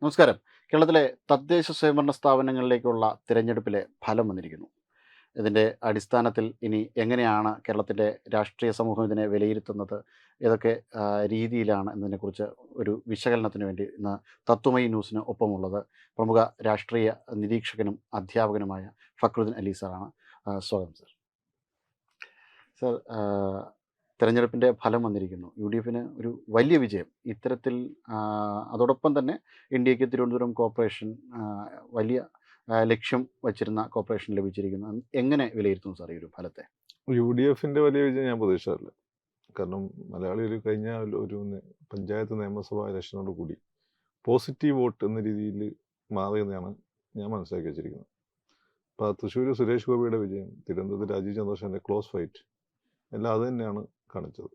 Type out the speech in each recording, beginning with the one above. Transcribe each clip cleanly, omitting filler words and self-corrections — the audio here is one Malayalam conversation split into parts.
നമസ്കാരം. കേരളത്തിലെ തദ്ദേശ സ്വയംഭരണ സ്ഥാപനങ്ങളിലേക്കുള്ള തിരഞ്ഞെടുപ്പിലെ ഫലം വന്നിരിക്കുന്നു. ഇതിൻ്റെ അടിസ്ഥാനത്തിൽ ഇനി എങ്ങനെയാണ് കേരളത്തിൻ്റെ രാഷ്ട്രീയ സമൂഹം ഇതിനെ വിലയിരുത്തുന്നത്? ഏതൊക്കെ രീതിയിലാണ് എന്നതിനെക്കുറിച്ച് ഒരു വിശകലനത്തിന് വേണ്ടി ഇന്ന് തത്വമയി ന്യൂസിന് ഒപ്പമുള്ളത് പ്രമുഖ രാഷ്ട്രീയ നിരീക്ഷകനും അധ്യാപകനുമായ ഫക്രുദ്ദീൻ അലി സാറാണ്. സ്വാഗതം സർ. സർ, തെരഞ്ഞെടുപ്പിൻ്റെ ഫലം വന്നിരിക്കുന്നു. യു.ഡി.എഫിന് ഒരു വലിയ വിജയം. ഇത്തരത്തിൽ അതോടൊപ്പം തന്നെ ഇന്ത്യക്ക് തിരുവനന്തപുരം കോർപ്പറേഷൻ വലിയ ലക്ഷ്യം വച്ചിരുന്ന കോർപ്പറേഷൻ ലഭിച്ചിരിക്കുന്നു. എങ്ങനെ വിലയിരുത്തുന്നു സാർ ഈ ഒരു ഫലത്തെ? യു.ഡി.എഫിൻ്റെ വലിയ വിജയം ഞാൻ പ്രതീക്ഷിച്ചില്ല. കാരണം മലയാളികൾ കഴിഞ്ഞ ഒരു പഞ്ചായത്ത് നിയമസഭാ ഇലക്ഷനോട് കൂടി പോസിറ്റീവ് വോട്ട് എന്ന രീതിയിൽ മാറിയെന്നാണ് ഞാൻ മനസ്സിലാക്കി വെച്ചിരിക്കുന്നത്. അപ്പോൾ തൃശ്ശൂർ സുരേഷ് ഗോപിയുടെ വിജയം, തിരുവനന്തപുരത്ത് രാജീവ് ചന്ദ്രശേഖരൻ്റെ ക്ലോസ് ഫൈറ്റ് എല്ലാം അത് തന്നെയാണ് കാണിച്ചത്.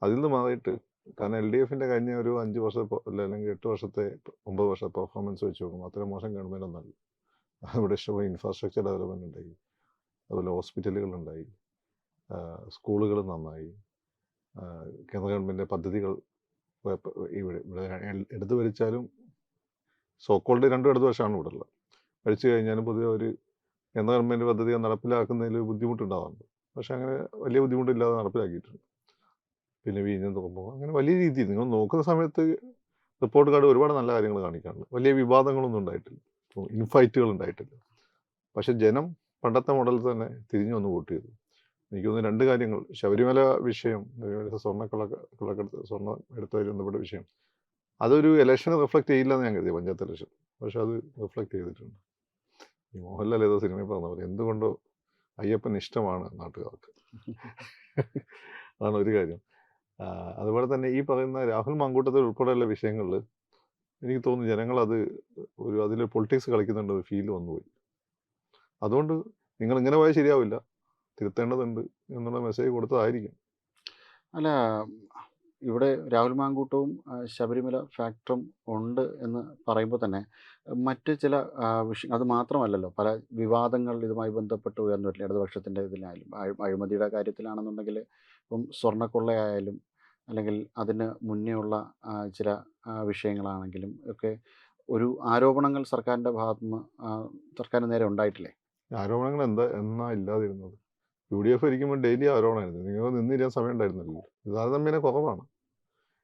അതിൽ നിന്ന് മാറിയിട്ട്, കാരണം LDFിൻ്റെ കഴിഞ്ഞ ഒരു 5 വർഷത്തെ അല്ലെങ്കിൽ 8 വർഷത്തെ 9 വർഷത്തെ പെർഫോമൻസ് വെച്ച് നോക്കുമ്പോൾ അത്ര മോശം ഗവൺമെൻറ് ഒന്നല്ല. ഇവിടെ ഇഷ്ടംപോലെ ഇൻഫ്രാസ്ട്രക്ചർ ഡെവലപ്മെൻറ്റ് ഉണ്ടായി, അതുപോലെ ഹോസ്പിറ്റലുകളുണ്ടായി, സ്കൂളുകൾ നന്നായി, കേന്ദ്ര ഗവൺമെൻറ് പദ്ധതികൾ ഇവിടെ എടുത്തു ഭരിച്ചാലും സോക്കോൾഡ് 2 ഇടത് വർഷമാണ് ഇവിടെ ഉള്ളത്. ഭരിച്ചു കഴിഞ്ഞാലും പൊതുവെ ഒരു കേന്ദ്ര ഗവൺമെൻറ് പദ്ധതികൾ നടപ്പിലാക്കുന്നതിൽ ബുദ്ധിമുട്ടുണ്ടാവാറുണ്ട്. പക്ഷെ അങ്ങനെ വലിയ ബുദ്ധിമുട്ടില്ലാതെ നടപ്പിലാക്കിയിട്ടുണ്ട്. പിന്നെ വീഞ്ഞം തുറമ്പോൾ അങ്ങനെ വലിയ രീതിയിൽ നിങ്ങൾ നോക്കുന്ന സമയത്ത് റിപ്പോർട്ട് കാർഡ് ഒരുപാട് നല്ല കാര്യങ്ങൾ കാണിക്കാറുണ്ട്. വലിയ വിവാദങ്ങളൊന്നും ഉണ്ടായിട്ടില്ല, ഇൻഫൈറ്റുകൾ ഉണ്ടായിട്ടില്ല. പക്ഷെ ജനം പണ്ടത്തെ മോഡലിൽ തന്നെ തിരിഞ്ഞു വന്ന് വോട്ട് ചെയ്തു. എനിക്ക് തോന്നുന്നു 2 കാര്യങ്ങൾ. ശബരിമല വിഷയം, സ്വർണ്ണം എടുത്തതിൽ ബന്ധപ്പെട്ട വിഷയം, അതൊരു ഇലക്ഷന് റിഫ്ലക്റ്റ് ചെയ്യില്ല എന്ന് ഞാൻ കരുതി, പഞ്ചായത്ത് ഇലക്ഷൻ. പക്ഷെ അത് റിഫ്ലക്റ്റ് ചെയ്തിട്ടുണ്ട്. ഈ മോഹൻലാൽ ഏതോ സിനിമയിൽ പറഞ്ഞ പോലെ എന്തുകൊണ്ടോ അയ്യപ്പൻ ഇഷ്ടമാണ് നാട്ടുകാർക്ക്. അതാണ് ഒരു കാര്യം. അതുപോലെ തന്നെ ഈ പറയുന്ന രാഹുൽ മാങ്കൂട്ടത്തിൽ ഉൾപ്പെടെയുള്ള വിഷയങ്ങളിൽ എനിക്ക് തോന്നുന്നു ജനങ്ങളത് അതിൽ പൊളിറ്റിക്സ് കളിക്കുന്നുണ്ട് ഒരു ഫീൽ വന്നുപോയി. അതുകൊണ്ട് നിങ്ങൾ ഇങ്ങനെ പോയാൽ ശരിയാവില്ല, തിരുത്തേണ്ടതുണ്ട് എന്നുള്ള മെസ്സേജ് കൊടുത്തതായിരിക്കും. അല്ല, ഇവിടെ രാഹുൽ മാങ്കൂട്ടവും ശബരിമല ഫാക്ടറും ഉണ്ട് എന്ന് പറയുമ്പോൾ തന്നെ മറ്റ് ചില വിഷയം അത് മാത്രമല്ലല്ലോ, പല വിവാദങ്ങൾ ഇതുമായി ബന്ധപ്പെട്ട് ഉയർന്നു വരില്ല. ഇടതുപക്ഷത്തിൻ്റെ ഇതിലായാലും അഴിമതിയുടെ കാര്യത്തിലാണെന്നുണ്ടെങ്കിൽ ഇപ്പം സ്വർണ്ണക്കൊള്ളയായാലും അല്ലെങ്കിൽ അതിന് മുന്നേ ഉള്ള ചില വിഷയങ്ങളാണെങ്കിലും ഒക്കെ ഒരു ആരോപണങ്ങൾ സർക്കാരിൻ്റെ ഭാഗത്തുനിന്ന് സർക്കാരിന് നേരെ ഉണ്ടായിട്ടില്ലേ? ആരോപണങ്ങൾ എന്നാ ഇല്ലാതിരുന്നത്? UDF ഇരിക്കുമ്പോൾ ഡെയിലി ആരോപണമായിരുന്നു. നിങ്ങൾ നിന്നിരിക്കാൻ സമയം ഉണ്ടായിരുന്നല്ലോ. ഇത് താരതമ്യേന കുറവാണ്.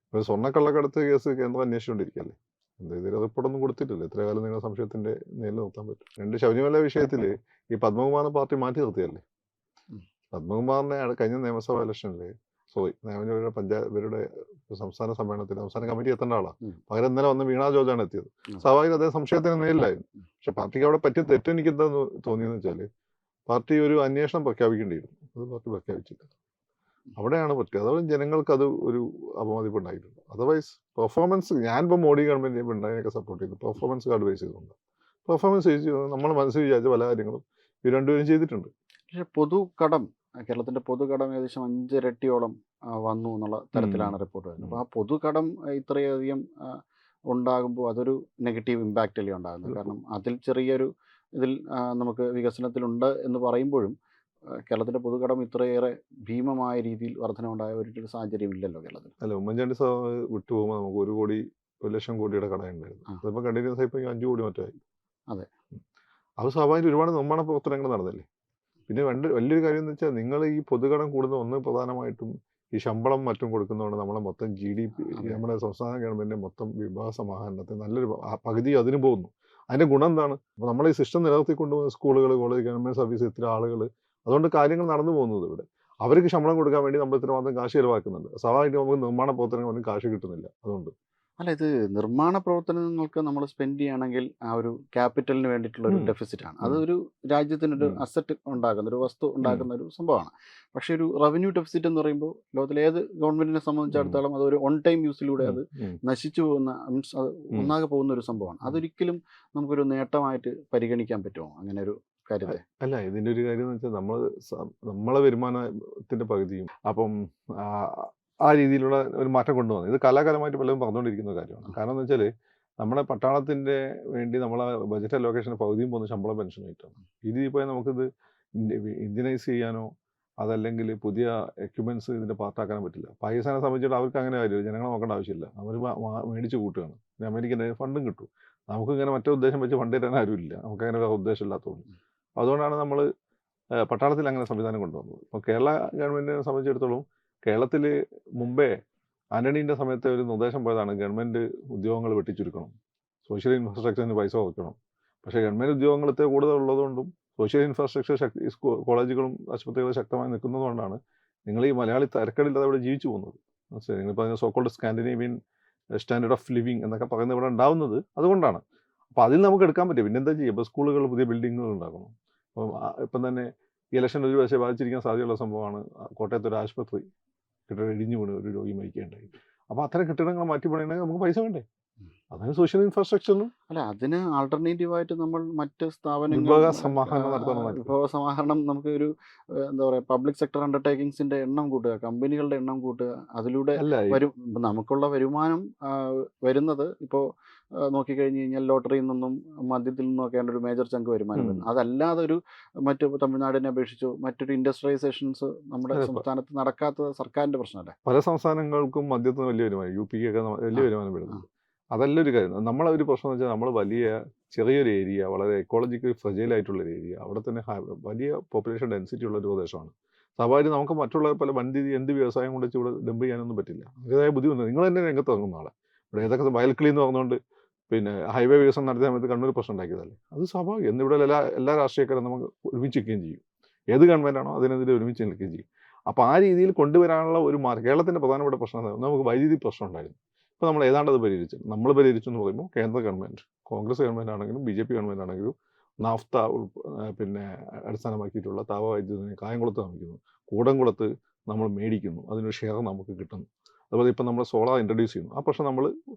ഇപ്പോൾ സ്വർണ്ണക്കള്ളക്കടത്ത് കേസ് കേന്ദ്രം അന്വേഷിച്ചുകൊണ്ടിരിക്കുകയല്ലേ. ഇതിൽ റിപ്പോർട്ടൊന്നും കൊടുത്തിട്ടില്ല. ഇത്ര കാലം നിങ്ങൾ സംശയത്തിൻ്റെ നേരിൽ നിർത്താൻ പറ്റും. 2 ശബരിമല വിഷയത്തിൽ ഈ പത്മകുമാറിനെ പാർട്ടി മാറ്റി നിർത്തിയല്ലേ. പത്മകുമാറിനെ കഴിഞ്ഞ നിയമസഭാ ഇലക്ഷനിൽ ഇവരുടെ സംസ്ഥാന സമ്മേളനത്തിൽ അവസാന കമ്മിറ്റി എത്തേണ്ട ആളാണ്. പകരം ഇന്നലെ വന്ന് വീണ ജോർജാണ് എത്തിയത്. സ്വാഭാവികം അദ്ദേഹം സംശയത്തിന് നേരിലായിരുന്നു. പക്ഷെ പാർട്ടിക്ക് അവിടെ പറ്റിയ തെറ്റെനിക്ക് എന്താന്ന് തോന്നിയെന്ന് വെച്ചാൽ, പാർട്ടി ഒരു അന്വേഷണം പ്രഖ്യാപിക്കേണ്ടിയിരുന്നു. അത് പാർട്ടി പ്രഖ്യാപിച്ചില്ല. അവിടെയാണ് പറ്റുക. അതുകൊണ്ട് ജനങ്ങൾക്ക് അത് ഒരു അപമതിപ്പ് ഉണ്ടായിട്ടുണ്ട്. അതർവൈസ് പെർഫോമൻസ്, ഞാനിപ്പോൾ മോഡി ഗവൺമെൻറ് പിണറായിനൊക്കെ സപ്പോർട്ട് ചെയ്തു പെർഫോമൻസ് കാർഡ് ബേസ് ചെയ്തുകൊണ്ട്. പെർഫോമൻസ് നമ്മൾ മനസ്സിൽ വിചാരിച്ച പല കാര്യങ്ങളും ഈ രണ്ടുപേരും ചെയ്തിട്ടുണ്ട്. പക്ഷേ പൊതുകടം, കേരളത്തിൻ്റെ പൊതുകടം ഏകദേശം 5 ഇരട്ടിയോളം വന്നു എന്നുള്ള തരത്തിലാണ് റിപ്പോർട്ട് വരുന്നത്. അപ്പോൾ ആ പൊതുകടം ഇത്രയധികം ഉണ്ടാകുമ്പോൾ അതൊരു നെഗറ്റീവ് ഇമ്പാക്റ്റ് അല്ലേ ഉണ്ടാകുന്നത്? കാരണം അതിൽ ചെറിയൊരു ഇതിൽ നമുക്ക് വികസനത്തിലുണ്ട് എന്ന് പറയുമ്പോഴും കേരളത്തിൻ്റെ പൊതുകടം ഇത്രയേറെ ഭീമമായ രീതിയിൽ വർധനമുണ്ടായ ഒരു സാഹചര്യം ഇല്ലല്ലോ കേരളത്തിൽ. അല്ല, ഉമ്മൻചാണ്ടി സാർ വിട്ടുപോകുമ്പോൾ നമുക്ക് 1 ലക്ഷം കോടിയുടെ കടയുണ്ടായിരുന്നു. അതിപ്പോൾ കണ്ടിന്യൂസ് ആയി ഇപ്പോൾ 5 കോടി മറ്റായി. അതെ, അത് സ്വാഭാവികം ഒരുപാട് നിർമ്മാണ പ്രവർത്തനങ്ങൾ നടന്നില്ലേ. പിന്നെ വലിയൊരു കാര്യം എന്ന് വെച്ചാൽ, നിങ്ങൾ ഈ പൊതുകടം കൂടുന്ന പ്രധാനമായിട്ടും ഈ ശമ്പളം മറ്റും കൊടുക്കുന്നതുകൊണ്ട് നമ്മളെ മൊത്തം GDP, നമ്മുടെ സംസ്ഥാന ഗവൺമെൻറ്റിൻ്റെ മൊത്തം വിഭവ സമാഹരണത്തിന് നല്ലൊരു പകുതി അതിന് പോകുന്നു. അതിൻ്റെ ഗുണം എന്താണ്? അപ്പോൾ നമ്മൾ ഈ സിസ്റ്റം നിലനിർത്തിക്കൊണ്ടുപോകുന്ന സ്കൂളുകൾ, കോളേജ്, ഗവൺമെൻറ് സർവീസ്, ഇത്ര ആളുകൾ, അതുകൊണ്ട് കാര്യങ്ങൾ നടന്നു പോകുന്നത് ഇവിടെ. അവർക്ക് ശമ്പളം കൊടുക്കാൻ വേണ്ടി നമ്മൾ ഇത്രമാത്രം കാശ് ചിലവാക്കുന്നുണ്ട്. സ്വാഭാവികമായിട്ട് നമുക്ക് നിർമ്മാണ പ്രവർത്തനങ്ങൾക്ക് കാശ് കിട്ടുന്നില്ല. അതുകൊണ്ട് അല്ല, ഇത് നിർമ്മാണ പ്രവർത്തനങ്ങൾക്ക് നമ്മൾ സ്പെൻഡ് ചെയ്യുകയാണെങ്കിൽ ആ ഒരു ക്യാപിറ്റലിന് വേണ്ടിയിട്ടുള്ള ഒരു ഡെഫിസിറ്റാണ്. അതൊരു രാജ്യത്തിനൊരു അസറ്റ് ഉണ്ടാക്കുന്ന ഒരു വസ്തു ഉണ്ടാക്കുന്ന ഒരു സംഭവമാണ്. പക്ഷേ ഒരു റവന്യൂ ഡെഫിസിറ്റ് എന്ന് പറയുമ്പോൾ ലോകത്തിലെ ഏത് ഗവൺമെൻറ്റിനെ സംബന്ധിച്ചിടത്തോളം അതൊരു ഓൺ ടൈം യൂസിലൂടെ അത് നശിച്ചു പോകുന്ന, മീൻസ് അത് ഒന്നാകെ പോകുന്ന ഒരു സംഭവമാണ്. അതൊരിക്കലും നമുക്കൊരു നേട്ടമായിട്ട് പരിഗണിക്കാൻ പറ്റുമോ അങ്ങനെ ഒരു കാര്യത്തെ? അല്ല, ഇതിൻ്റെ ഒരു കാര്യം എന്ന് വെച്ചാൽ നമ്മളെ വരുമാനത്തിൻ്റെ പകുതിയും അപ്പം ആ രീതിയിലുള്ള ഒരു മാറ്റം കൊണ്ടുവന്നു. ഇത് കാലാകാലമായിട്ട് പലരും പറഞ്ഞുകൊണ്ടിരിക്കുന്ന കാര്യമാണ്. കാരണം എന്ന് വെച്ചാൽ, നമ്മുടെ പട്ടാളത്തിൻ്റെ വേണ്ടി നമ്മളെ ബജറ്റ് അലോക്കേഷൻ പകുതിയും പോകുന്ന ശമ്പളം പെൻഷനായിട്ടാണ്. ഈ രീതിയിൽ പോയാൽ നമുക്കിത് ഇന്ത്യനൈസ് ചെയ്യാനോ അതല്ലെങ്കിൽ പുതിയ എക്യുപ്മെൻറ്റ്സ് ഇതിൻ്റെ പാർട്ടാക്കാനും പറ്റില്ല. പാകിസ്ഥാനെ സംബന്ധിച്ചിടത്തോളം അവർക്ക് അങ്ങനെ കാര്യമില്ല, ജനങ്ങളെ നോക്കേണ്ട ആവശ്യമില്ല. അവർ മേടിച്ച് കൂട്ടുകയാണ്. പിന്നെ അമേരിക്കൻ്റെ ഫണ്ടും കിട്ടും. നമുക്കിങ്ങനെ മറ്റേ ഉദ്ദേശം വെച്ച് ഫണ്ട് തരാൻ ആരുമില്ല, നമുക്കങ്ങനെ ഒരു ഉദ്ദേശം ഇല്ലാത്തതുകൊണ്ട്. അതുകൊണ്ടാണ് നമ്മൾ പട്ടാളത്തിൽ അങ്ങനെ സംവിധാനം കൊണ്ടുവന്നത്. ഇപ്പോൾ കേരള ഗവൺമെൻറ്റിനെ സംബന്ധിച്ചിടത്തോളം കേരളത്തിൽ മുമ്പേ ആന്റണീൻ്റെ സമയത്ത് ഒരു നിർദ്ദേശം പോയതാണ്, ഗവൺമെൻറ് ഉദ്യോഗങ്ങൾ വെട്ടിച്ചുരുക്കണം, സോഷ്യൽ ഇൻഫ്രാസ്ട്രക്ചറിന് പൈസ വെക്കണം. പക്ഷേ ഗവൺമെൻറ് ഉദ്യോഗങ്ങളത്തെ കൂടുതൽ ഉള്ളതുകൊണ്ടും സോഷ്യൽ ഇൻഫ്രാസ്ട്രക്ചർ കോളേജുകളും ആശുപത്രികളും ശക്തമായി നിൽക്കുന്നതുകൊണ്ടാണ് നിങ്ങൾ ഈ മലയാളി തരക്കേടില്ലാതെ അവിടെ ജീവിച്ചു പോകുന്നത്. മനസ്സിലായി? നിങ്ങളിപ്പോൾ അതിന് so-called Scandinavian standard of living എന്നൊക്കെ പറയുന്നത് ഇവിടെ ഉണ്ടാവുന്നത് അതുകൊണ്ടാണ്. അപ്പോൾ അതിൽ നമുക്ക് എടുക്കാൻ പറ്റും. പിന്നെ എന്താ ചെയ്യുക? ഇപ്പോൾ സ്കൂളുകൾ, പുതിയ ബിൽഡിങ്ങുകൾ ഉണ്ടാക്കണം. അപ്പം ഇപ്പം തന്നെ ഈ ഇലക്ഷൻ ഒരു പക്ഷേ ബാധിച്ചിരിക്കാൻ സാധ്യതയുള്ള സംഭവമാണ് കോട്ടയത്ത് ഒരു ആശുപത്രി കെട്ടിടം ഇടിഞ്ഞു വീണ് ഒരു രോഗി മരിക്കുകയുണ്ടായി. അപ്പോൾ അത്തരം കെട്ടിടങ്ങൾ മാറ്റി പണിയണമെങ്കിൽ നമുക്ക് പൈസ വേണ്ടേ? അതിന് സോഷ്യൽ ഇൻഫ്രാസ്ട്രക്ചറിനും അല്ല, അതിന് ആൾട്ടർനേറ്റീവായിട്ട് നമ്മൾ മറ്റ് സ്ഥാപനങ്ങൾ വിഭവ സമാഹരണം നടത്തണം. വിഭവ സമാഹരണം നമുക്ക് ഒരു എന്താ പറയുക, പബ്ലിക് സെക്ടർ അണ്ടർടേക്കിങ്സിന്റെ എണ്ണം കൂട്ടുക, കമ്പനികളുടെ എണ്ണം കൂട്ടുക, അതിലൂടെ അല്ല, വരും ഇപ്പം നമുക്കുള്ള വരുമാനം വരുന്നത് ഇപ്പോൾ നോക്കിക്കഴിഞ്ഞ് കഴിഞ്ഞാൽ ലോട്ടറിയിൽ നിന്നും മദ്യത്തിൽ നിന്നൊക്കെയാണ് ഒരു മേജർ ചങ്ക് വരുമാനം വരുന്നത്. അതല്ലാതെ ഒരു മറ്റു തമിഴ്നാടിനെ അപേക്ഷിച്ചോ മറ്റൊരു ഇൻഡസ്ട്രിയലൈസേഷൻസ് നമ്മുടെ അതെ, സംസ്ഥാനത്ത് നടക്കാത്തത് സർക്കാരിന്റെ പ്രശ്നമല്ലേ? പല സംസ്ഥാനങ്ങൾക്കും മദ്യത്തിന് വലിയ വരുമാനം, യു പിക്കൊക്കെ വലിയ വരുമാനം വരുന്നുണ്ട്. അതല്ല ഒരു കാര്യം. നമ്മളെ ഒരു പ്രശ്നം എന്ന് വെച്ചാൽ നമ്മൾ ചെറിയൊരു ഏരിയ, വളരെ എക്കോളജിക്കലി ഫ്രജൈലായിട്ടുള്ളൊരു ഏരിയ, അവിടെ തന്നെ വലിയ പോപ്പുലേഷൻ ഡെൻസിറ്റി ഉള്ളൊരു പ്രദേശമാണ്. സ്വാഭാവികം നമുക്ക് മറ്റുള്ള പല എന്ത് വ്യവസായം കൊണ്ട് ഇവിടെ ഡംപ് ചെയ്യാനൊന്നും പറ്റില്ല. അതിൻ്റെതായ ബുദ്ധിമുട്ട്. നിങ്ങൾ തന്നെ രംഗത്ത് ഇറങ്ങുന്ന ആളെ ഇവിടെ ഏതൊക്കെ വയൽക്കിളി എന്ന് പറഞ്ഞുകൊണ്ട് പിന്നെ ഹൈവേ വികസനം നടത്തിയ സമയത്ത് കണ്ണൂർ പ്രശ്നം ഉണ്ടാക്കിയതല്ലേ? അത് സ്വാഭാവികം. എന്നിവിടെ എല്ലാ രാഷ്ട്രീയക്കാരും നമുക്ക് ഒരുമിച്ച് നിൽക്കുകയും ചെയ്യും. ഏത് ഗവൺമെൻറ്റാണോ അതിനെതിരെ ഒരുമിച്ച് നിൽക്കുകയും ചെയ്യും. അപ്പോൾ ആ രീതിയിൽ കൊണ്ടുവരാനുള്ള ഒരു കേരളത്തിൻ്റെ പ്രധാനപ്പെട്ട പ്രശ്നം നമുക്ക് വൈദ്യുതി പ്രശ്നം ഉണ്ടായിരുന്നു. ഇപ്പോൾ നമ്മൾ ഏതാണ്ട് അത് പരിഹരിച്ചു. നമ്മൾ പരിഹരിച്ചു എന്ന് പറയുമ്പോൾ കേന്ദ്ര ഗവൺമെൻറ്, കോൺഗ്രസ് ഗവൺമെൻറ് ആണെങ്കിലും ബി ജെ പി ഗവൺമെൻറ് ആണെങ്കിലും നാഫ്ത പിന്നെ അടിസ്ഥാനമാക്കിയിട്ടുള്ള താപവൈദ്യുതിനെ കായംകുളത്ത് നിർമ്മിക്കുന്നു, കൂടംകുളത്ത് നമ്മൾ മേടിക്കുന്നു, അതിനൊരു ഷെയർ നമുക്ക് കിട്ടുന്നു. അതുപോലെ ഇപ്പം നമ്മൾ സോളാർ ഇൻട്രൊഡ്യൂസ് ചെയ്യുന്നു. ആ പ്രശ്നം നമ്മൾ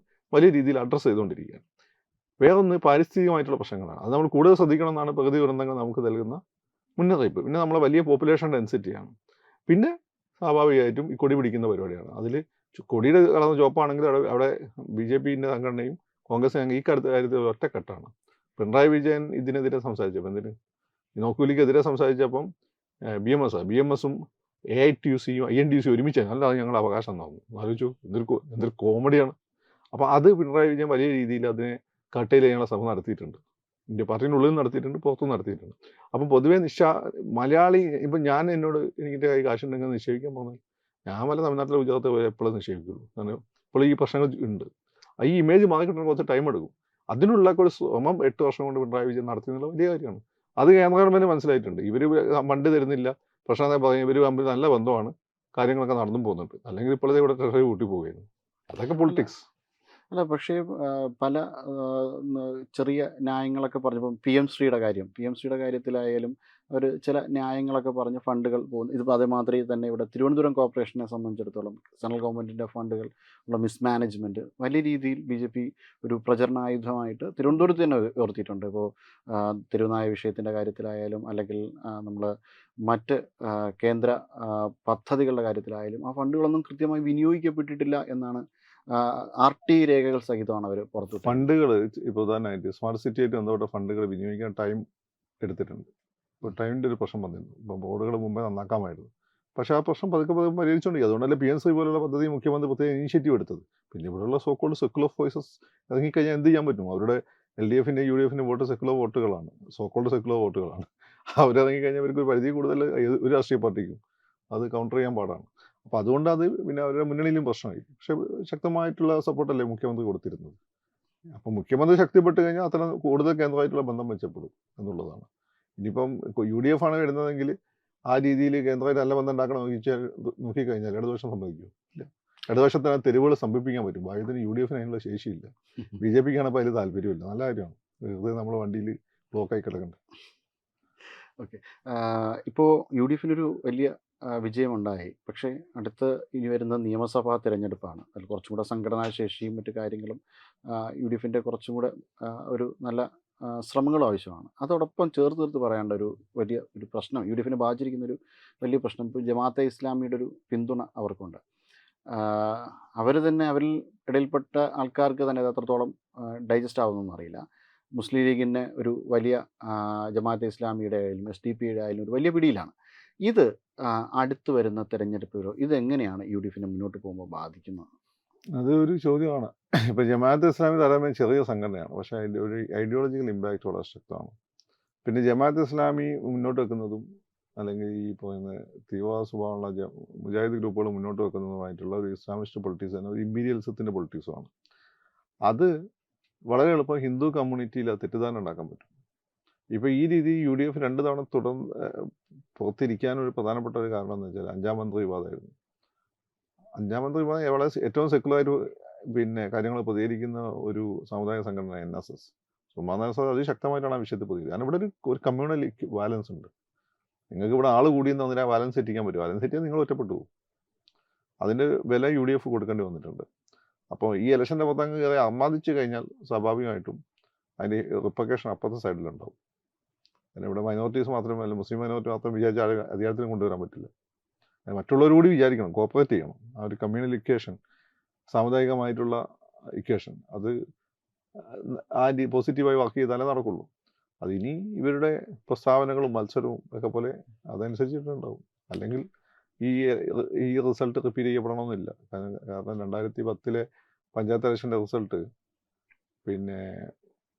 വലിയ രീതിയിൽ അഡ്രസ്സ് ചെയ്തുകൊണ്ടിരിക്കുകയാണ്. വേറൊന്ന് പാരിസ്ഥിതികമായിട്ടുള്ള പ്രശ്നങ്ങളാണ്. അത് നമ്മൾ കൂടുതൽ ശ്രദ്ധിക്കണം എന്നാണ് പ്രകൃതി ദുരന്തങ്ങൾ നമുക്ക് നൽകുന്ന മുന്നറിയിപ്പ്. പിന്നെ നമ്മളെ വലിയ പോപ്പുലേഷൻ ഡെൻസിറ്റിയാണ്. പിന്നെ സ്വാഭാവികമായിട്ടും ഈ കൊടി പിടിക്കുന്ന പരിപാടിയാണ്. അതിൽ കൊടിയുടെ കളർ ചുവപ്പാണെങ്കിൽ അവിടെ ബി ജെ പിൻ്റെ സംഘടനയും കോൺഗ്രസ് ഈ കാര്യത്തിൽ ഒറ്റക്കെട്ടാണ്. പിണറായി വിജയൻ ഇതിനെതിരെ സംസാരിച്ചപ്പോൾ നോക്കൂലിക്കെതിരെ സംസാരിച്ചപ്പം ബി എം എസും AITUC-യും INTUC ഒരുമിച്ചാണ്. അല്ലാതെ ഞങ്ങളുടെ അവകാശം എന്നാകുന്നു. ആലോചിച്ചു, എന്തൊരു കോമഡിയാണ്. അപ്പോൾ അത് പിണറായി വിജയൻ വലിയ രീതിയിൽ അതിനെ കട്ടയിൽ ചെയ്യാനുള്ള ശ്രമം നടത്തിയിട്ടുണ്ട്. ഇന്ത്യ പാർട്ടിനുള്ളിൽ നടത്തിയിട്ടുണ്ട്, പുറത്തും നടത്തിയിട്ടുണ്ട്. അപ്പം പൊതുവേ മലയാളി ഇപ്പം എന്നോട് എനിക്കിൻ്റെ കൈ കാശുണ്ടെങ്കിൽ നിക്ഷേപിക്കാൻ പോകുന്നത് ഞാൻ വല്ല തമിഴ്നാട്ടിലെ ഗുജറാത്ത് പോലെ എപ്പോഴും നിക്ഷേപിക്കുള്ളൂ. കാരണം ഇപ്പോൾ ഈ പ്രശ്നങ്ങൾ ഉണ്ട്. ഈ ഇമേജ് മാറി കിട്ടാൻ കുറച്ച് ടൈം എടുക്കും. അതിനുള്ള ഒരു ശ്രമം 8 വർഷം കൊണ്ട് പിണറായി വിജയൻ നടത്തുന്നുള്ള വലിയ കാര്യമാണ്. അത് കേന്ദ്ര ഗവൺമെൻറ് മനസ്സിലായിട്ടുണ്ട്. ഇവർ ഫണ്ട് തരുന്നില്ല, പ്രശ്നം പറയും, ഇവർ തമ്മിൽ നല്ല ബന്ധമാണ്, കാര്യങ്ങളൊക്കെ നടന്നും പോകുന്നുണ്ട്. അല്ലെങ്കിൽ ഇപ്പോഴത്തെ ഇവിടെ ട്രഷറി കൂട്ടി പോകുകയായിരുന്നു. അതൊക്കെ പൊളിറ്റിക്സ്. അല്ല, പക്ഷേ പല ചെറിയ ന്യായങ്ങളൊക്കെ പറഞ്ഞപ്പോൾ PM ശ്രീയുടെ കാര്യത്തിലായാലും അവർ ചില ന്യായങ്ങളൊക്കെ പറഞ്ഞ് ഫണ്ടുകൾ പോകുന്നു. ഇതിപ്പോൾ അതേമാതിരി തന്നെ ഇവിടെ തിരുവനന്തപുരം കോർപ്പറേഷനെ സംബന്ധിച്ചിടത്തോളം സെൻട്രൽ ഗവൺമെൻറ്റിൻ്റെ ഫണ്ടുകൾ ഉള്ള മിസ്മാനേജ്മെൻറ്റ് വലിയ രീതിയിൽ BJP ഒരു പ്രചരണായുധമായിട്ട് തിരുവനന്തപുരത്ത് തന്നെ ഉയർത്തിയിട്ടുണ്ട്. ഇപ്പോൾ തെരുവുനായ വിഷയത്തിൻ്റെ കാര്യത്തിലായാലും അല്ലെങ്കിൽ നമ്മൾ മറ്റ് കേന്ദ്ര പദ്ധതികളുടെ കാര്യത്തിലായാലും ആ ഫണ്ടുകളൊന്നും കൃത്യമായി വിനിയോഗിക്കപ്പെട്ടിട്ടില്ല എന്നാണ് RT രേഖകൾ സഹിതമാണ് അവർ പുറത്തു. ഫണ്ടുകൾ ഇപ്പോൾ ഉദാഹരണമായിട്ട് സ്മാർട്ട് സിറ്റി ആയിട്ട് ബന്ധപ്പെട്ട ഫണ്ടുകൾ വിനിയോഗിക്കാൻ ടൈം എടുത്തിട്ടുണ്ട്. ഇപ്പോൾ ടൈമിൻ്റെ ഒരു പ്രശ്നം വന്നിരുന്നു. ഇപ്പോൾ ബോർഡുകൾ മുമ്പേ നന്നാക്കാമായിരുന്നു. പക്ഷേ ആ പ്രശ്നം പതുക്കെ പരിഹരിച്ചുകൊണ്ടിരിക്കുക. അതുകൊണ്ടല്ലേ PNC പോലുള്ള പദ്ധതി മുഖ്യമന്ത്രി പ്രത്യേക ഇനീഷ്യേറ്റീവ് എടുത്തത്. പിന്നെ ഇവിടെയുള്ള സോക്കോൾഡ് സെക്കുലർ വോയിസസ് ഇറങ്ങിക്കഴിഞ്ഞാൽ എന്ത് ചെയ്യാൻ പറ്റും? അവരുടെ LDF-ൻ്റെ UDF-ൻ്റെ വോട്ട് സെക്കുലർ വോട്ടുകളാണ്, സോക്കോൾഡ് സെക്കുലർ വോട്ടുകളാണ്. അവരിറങ്ങിക്കഴിഞ്ഞാൽ അവർക്ക് ഒരു പരിധി കൂടുതൽ ഒരു രാഷ്ട്രീയ പാർട്ടിക്കും അത് കൗണ്ടർ ചെയ്യാൻ പാടാണ്. അപ്പോൾ അതുകൊണ്ട് അത് പിന്നെ അവരുടെ മുന്നണിയിലും പ്രശ്നമായി. പക്ഷേ ശക്തമായിട്ടുള്ള സപ്പോർട്ടല്ലേ മുഖ്യമന്ത്രി കൊടുത്തിരുന്നത്. അപ്പം മുഖ്യമന്ത്രി ശക്തിപ്പെട്ട് കഴിഞ്ഞാൽ അത്ര കൂടുതൽ കേന്ദ്രമായിട്ടുള്ള ബന്ധം മെച്ചപ്പെടും എന്നുള്ളതാണ്. ഇനിയിപ്പം UDF ആണ് വരുന്നതെങ്കിൽ ആ രീതിയിൽ കേന്ദ്രമായിട്ട് നല്ല ബന്ധം ഉണ്ടാക്കണം നോക്കിക്കഴിഞ്ഞാൽ ഇടതുപക്ഷം സമ്മതിക്കും. ഇല്ല, ഇടതുപക്ഷത്തിന് തെരുവുകൾ സംഭിപ്പിക്കാൻ പറ്റും. ഭാഗ്യത്തിന് UDF-ന് അതിനുള്ള ശേഷിയില്ല. BJP-ക്കാണ് അപ്പോൾ അതിൽ താല്പര്യമില്ല. നല്ല കാര്യമാണ്. വെറുതെ നമ്മുടെ വണ്ടിയിൽ ബ്ലോക്കായി കിടക്കണ്ട. ഓക്കെ, ഇപ്പോൾ UDF-നൊരു വലിയ വിജയമുണ്ടായി. പക്ഷേ അടുത്ത് ഇനി വരുന്ന നിയമസഭാ തിരഞ്ഞെടുപ്പാണ്. അതിൽ കുറച്ചും കൂടെ സംഘടനാ ശേഷിയും മറ്റു കാര്യങ്ങളും UDF-ൻ്റെ കുറച്ചും കൂടെ ഒരു നല്ല ശ്രമങ്ങളും ആവശ്യമാണ്. അതോടൊപ്പം ചേർത്ത് പറയേണ്ട ഒരു പ്രശ്നം, UDF-നെ ബാധിച്ചിരിക്കുന്നൊരു വലിയ പ്രശ്നം ഇപ്പോൾ ജമാഅത്തെ ഇസ്ലാമിയുടെ ഒരു പിന്തുണ അവർക്കുണ്ട്. അവർ തന്നെ അവരിൽ ഇടയിൽപ്പെട്ട ആൾക്കാർക്ക് തന്നെ അത് എത്രത്തോളം ഡൈജസ്റ്റ് ആവുന്നതെന്ന് അറിയില്ല. മുസ്ലിം ലീഗിന് ഒരു വലിയ ജമാഅത്തെ ഇസ്ലാമിയുടെ ആയാലും SDP-യുടെ ആയാലും ഒരു വലിയ പിടിയിലാണ്. ഇത് അടുത്ത് വരുന്ന തെരഞ്ഞെടുപ്പുകളോ ഇതെങ്ങനെയാണ് യു ഡി എഫിനെ മുന്നോട്ട് പോകുമ്പോൾ ബാധിക്കുന്നത്? അത് ഒരു ചോദ്യമാണ്. ഇപ്പം ജമാഅത്തെ ഇസ്ലാമി തലമേ ചെറിയ സംഘടനയാണ്, പക്ഷേ അതിൻ്റെ ഒരു ഐഡിയോളജിക്കൽ ഇമ്പാക്റ്റ് വളരെ ശക്തമാണ്. പിന്നെ ജമാഅത്തെ ഇസ്ലാമി മുന്നോട്ട് വെക്കുന്നതും അല്ലെങ്കിൽ ഈ പറയുന്ന തീവ്രവാദ സ്വഭാവമുള്ള മുജാഹിദ് ഗ്രൂപ്പുകൾ മുന്നോട്ട് വെക്കുന്നതുമായിട്ടുള്ള ഒരു ഇസ്ലാമിസ്റ്റ് പൊളിറ്റിക്സ് തന്നെ ഒരു ഇമ്പീരിയലിസത്തിൻ്റെ പൊളിറ്റിക്സുമാണ്. അത് വളരെ എളുപ്പം ഹിന്ദു കമ്മ്യൂണിറ്റിയിൽ തെറ്റിദ്ധാരണ ഉണ്ടാക്കാൻ പറ്റും. ഇപ്പോൾ ഈ രീതി യു ഡി എഫ് 2 തവണ പുറത്തിരിക്കാനൊരു പ്രധാനപ്പെട്ട ഒരു കാരണം എന്ന് വെച്ചാൽ 5-ാം മന്ത്രി വിവാദമായിരുന്നു. 5-ാം മന്ത്രി വിവാദം വളരെ ഏറ്റവും സെക്കുലറായിട്ട് പിന്നെ കാര്യങ്ങൾ പ്രതികരിക്കുന്ന ഒരു സമുദായ സംഘടന NSS. സുമാനസ് അതിശക്തമായിട്ടാണ് ആ വിഷയത്തിൽ പ്രതികരിക്കുന്നത്. കാരണം ഇവിടെ ഒരു കമ്മ്യൂണൽ ബാലൻസ് ഉണ്ട്. നിങ്ങൾക്ക് ഇവിടെ ആൾ കൂടിയെന്ന് അതിനെ ബാലൻസ് തെറ്റിക്കാൻ പറ്റും. ബാലൻസ് തെറ്റിയാൽ നിങ്ങൾ ഒറ്റപ്പെട്ടു പോകും. അതിൻ്റെ വില യു ഡി എഫ് കൊടുക്കേണ്ടി വന്നിട്ടുണ്ട്. അപ്പോൾ ഈ ഇലക്ഷൻ്റെ പുറത്തങ്ങ് കയറി അർമാദിച്ചു കഴിഞ്ഞാൽ സ്വാഭാവികമായിട്ടും അതിൻ്റെ റിപ്പക്കേഷൻ അപ്പുറത്തെ സൈഡിലുണ്ടാവും. കാരണം ഇവിടെ മൈനോറിറ്റീസ് മാത്രമേ, അല്ല മുസ്ലിം മൈനോറിറ്റി മാത്രം വിചാരിച്ചാൽ അധികാരത്തിന് കൊണ്ടുവരാൻ പറ്റില്ല. മറ്റുള്ളവർ കൂടി വിചാരിക്കണം, കോപ്പറേറ്റ് ചെയ്യണം. ആ ഒരു കമ്മ്യൂണൽ ഇക്വേഷൻ, സാമുദായികമായിട്ടുള്ള ഇക്വേഷൻ, അത് ആ പോസിറ്റീവായി വർക്ക് ചെയ്താലേ നടക്കുള്ളൂ. അതിനി ഇവരുടെ പ്രസ്താവനകളും മത്സരവും ഒക്കെ പോലെ അതനുസരിച്ചിട്ടുണ്ടാവും. അല്ലെങ്കിൽ ഈ റിസൾട്ട് റിപ്പീറ്റ് ചെയ്യപ്പെടണമെന്നില്ല. കാരണം 2010 പഞ്ചായത്ത് ഇലക്ഷൻ്റെ റിസൾട്ട് പിന്നെ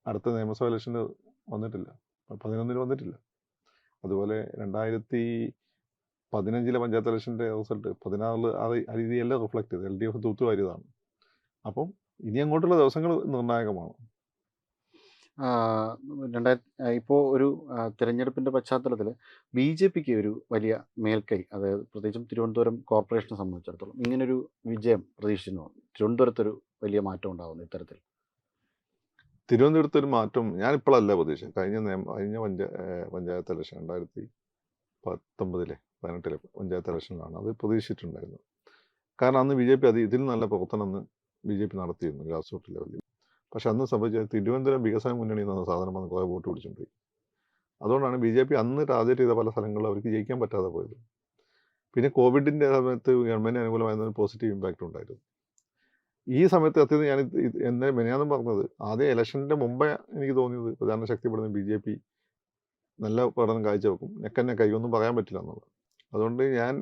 അടുത്ത നിയമസഭ ഇലക്ഷന് വന്നിട്ടില്ല, 2011 വന്നിട്ടില്ല. അതുപോലെ 2015 പഞ്ചായത്ത് ഇലക്ഷൻ്റെ റിസൾട്ട് 2016 ആ രീതിയല്ല റിഫ്ലക്ട് ചെയ്ത് LDF തൂത്തുവാരിയതാണ്. അപ്പം ഇനി അങ്ങോട്ടുള്ള ദിവസങ്ങൾ നിർണായകമാണ്. ഇപ്പോൾ ഒരു തിരഞ്ഞെടുപ്പിൻ്റെ പശ്ചാത്തലത്തിൽ BJPക്ക് ഒരു വലിയ മേൽക്കൈ, അതായത് പ്രത്യേകിച്ചും തിരുവനന്തപുരം കോർപ്പറേഷനെ സംബന്ധിച്ചിടത്തോളം ഇങ്ങനൊരു വിജയം പ്രതീക്ഷിക്കുന്നു. തിരുവനന്തപുരത്തൊരു വലിയ മാറ്റം ഉണ്ടാകുന്നു ഇത്തരത്തിൽ. തിരുവനന്തപുരത്ത് ഒരു മാറ്റം ഞാനിപ്പോഴല്ല പ്രതീക്ഷ. കഴിഞ്ഞ പഞ്ചായത്ത് ഇലക്ഷൻ 2019 18 പഞ്ചായത്ത് ഇലക്ഷനിലാണ് അത് പ്രതീക്ഷിച്ചിട്ടുണ്ടായിരുന്നത്. കാരണം അന്ന് BJP ഇതിൽ നല്ല പ്രവർത്തനം BJP നടത്തിയിരുന്നു ഗ്രാസ് റൂട്ട് ലെവലിൽ. പക്ഷെ അന്ന് സംഭവിച്ച തിരുവനന്തപുരം വികസന മുന്നണി എന്ന സാധനം വന്ന് കുറേ വോട്ട് പിടിച്ചുകൊണ്ടുപോയി. അതുകൊണ്ടാണ് BJP അന്ന് ടാർഗറ്റ് ചെയ്ത പല സ്ഥലങ്ങളിലും അവർക്ക് ജയിക്കാൻ പറ്റാതെ പോയത്. പിന്നെ കോവിഡിൻ്റെ സമയത്ത് ഗവൺമെൻറ് അനുകൂലമായിരുന്ന പോസിറ്റീവ് ഇമ്പാക്റ്റ് ഉണ്ടായിരുന്നു. ഈ സമയത്ത് സത്യത്തിൽ ഞാൻ എന്നെ മെനയാന്നും പറഞ്ഞത്, ആദ്യം ഇലക്ഷൻ്റെ മുമ്പേ എനിക്ക് തോന്നിയത് പ്രധാന ശക്തിപ്പെടുന്ന BJP നല്ല പഠനം കാഴ്ചവെക്കും, നെക്കന്നെ കൈയൊന്നും പറയാൻ പറ്റില്ല എന്നുള്ളത്. അതുകൊണ്ട് ഞാൻ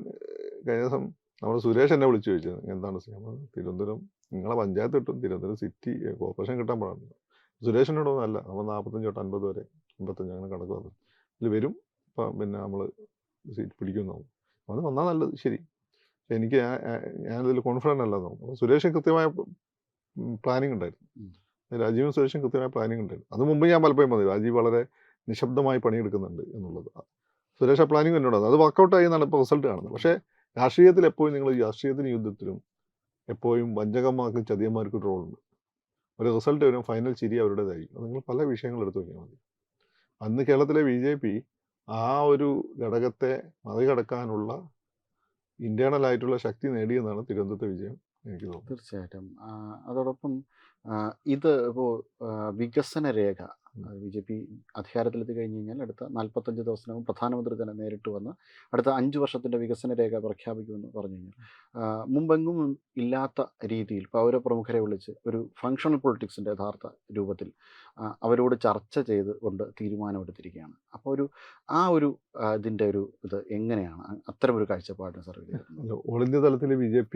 കഴിഞ്ഞ ദിവസം നമ്മൾ സുരേഷ് എന്നെ വിളിച്ചു ചോദിച്ചത് എന്താണ് തിരുവനന്തപുരം നിങ്ങളെ പഞ്ചായത്ത് കിട്ടും, തിരുവനന്തപുരം സിറ്റി കോർപ്പറേഷൻ കിട്ടാൻ പാടില്ല. സുരേഷിനോടൊന്നല്ല, നമ്മൾ 45 തൊട്ട് 50 വരെ 55 അങ്ങനെ കണക്ക് വന്നു ഇതിൽ വരും. ഇപ്പം പിന്നെ നമ്മൾ സീറ്റ് പിടിക്കുന്നു, അത് വന്നാൽ നല്ലത്, ശരി. എനിക്ക് ഞാനതിൽ കോൺഫിഡൻ്റ് അല്ലെന്ന് തോന്നുന്നു. അപ്പോൾ സുരേഷ് കൃത്യമായ പ്ലാനിങ് ഉണ്ടായിരുന്നു, രാജീവും സുരേഷും കൃത്യമായ പ്ലാനിങ് ഉണ്ടായിരുന്നു. അത് മുമ്പ് ഞാൻ പലപ്പോഴും പറഞ്ഞു രാജീവ് വളരെ നിശബ്ദമായി പണിയെടുക്കുന്നുണ്ട് എന്നുള്ളത്. സുരേഷ് ആ പ്ലാനിങ് എന്നോട് അത് വർക്കൗട്ടായി എന്നാണ് ഇപ്പോൾ റിസൾട്ട് കാണുന്നത്. പക്ഷേ രാഷ്ട്രീയത്തിൽ എപ്പോഴും നിങ്ങൾ രാഷ്ട്രീയത്തിനും യുദ്ധത്തിലും എപ്പോഴും വഞ്ചകന്മാർക്കും ചതിയന്മാർക്കും റോളുണ്ട്. ഒരു റിസൾട്ട് വരും, ഫൈനൽ ചിരി അവരുടേതായിരിക്കും. അത് നിങ്ങൾ പല വിഷയങ്ങൾ എടുത്തു നോക്കിയാൽ മതി. അന്ന് കേരളത്തിലെ BJP ആ ഒരു ഘടകത്തെ മറികടക്കാനുള്ള ഇന്റേണൽ ആയിട്ടുള്ള ശക്തി നേടിയെന്നാണ് തിരുവനന്തപുരത്തെ വിജയം എനിക്ക് തോന്നുന്നത്. തീർച്ചയായിട്ടും. അതോടൊപ്പം ഇത് ഇപ്പോൾ വികസന രേഖ BJP അധികാരത്തിലെത്തി കഴിഞ്ഞ് കഴിഞ്ഞാൽ അടുത്ത 45 ദിവസത്തിനകം പ്രധാനമന്ത്രി തന്നെ നേരിട്ട് വന്ന് അടുത്ത 5 വർഷത്തിൻ്റെ വികസന രേഖ പ്രഖ്യാപിക്കുമെന്ന് പറഞ്ഞു കഴിഞ്ഞാൽ മുമ്പെങ്ങും ഇല്ലാത്ത രീതിയിൽ പൗരപ്രമുഖരെ വിളിച്ച് ഒരു ഫങ്ഷണൽ പൊളിറ്റിക്സിൻ്റെ യഥാർത്ഥ രൂപത്തിൽ അവരോട് ചർച്ച ചെയ്ത് കൊണ്ട് തീരുമാനമെടുത്തിരിക്കുകയാണ്. അപ്പോൾ ഇതിൻ്റെ ഇത് എങ്ങനെയാണ് അത്തരമൊരു കാഴ്ചപ്പാടിന് സർവേ? ഓൾ ഇന്ത്യ തലത്തിൽ BJP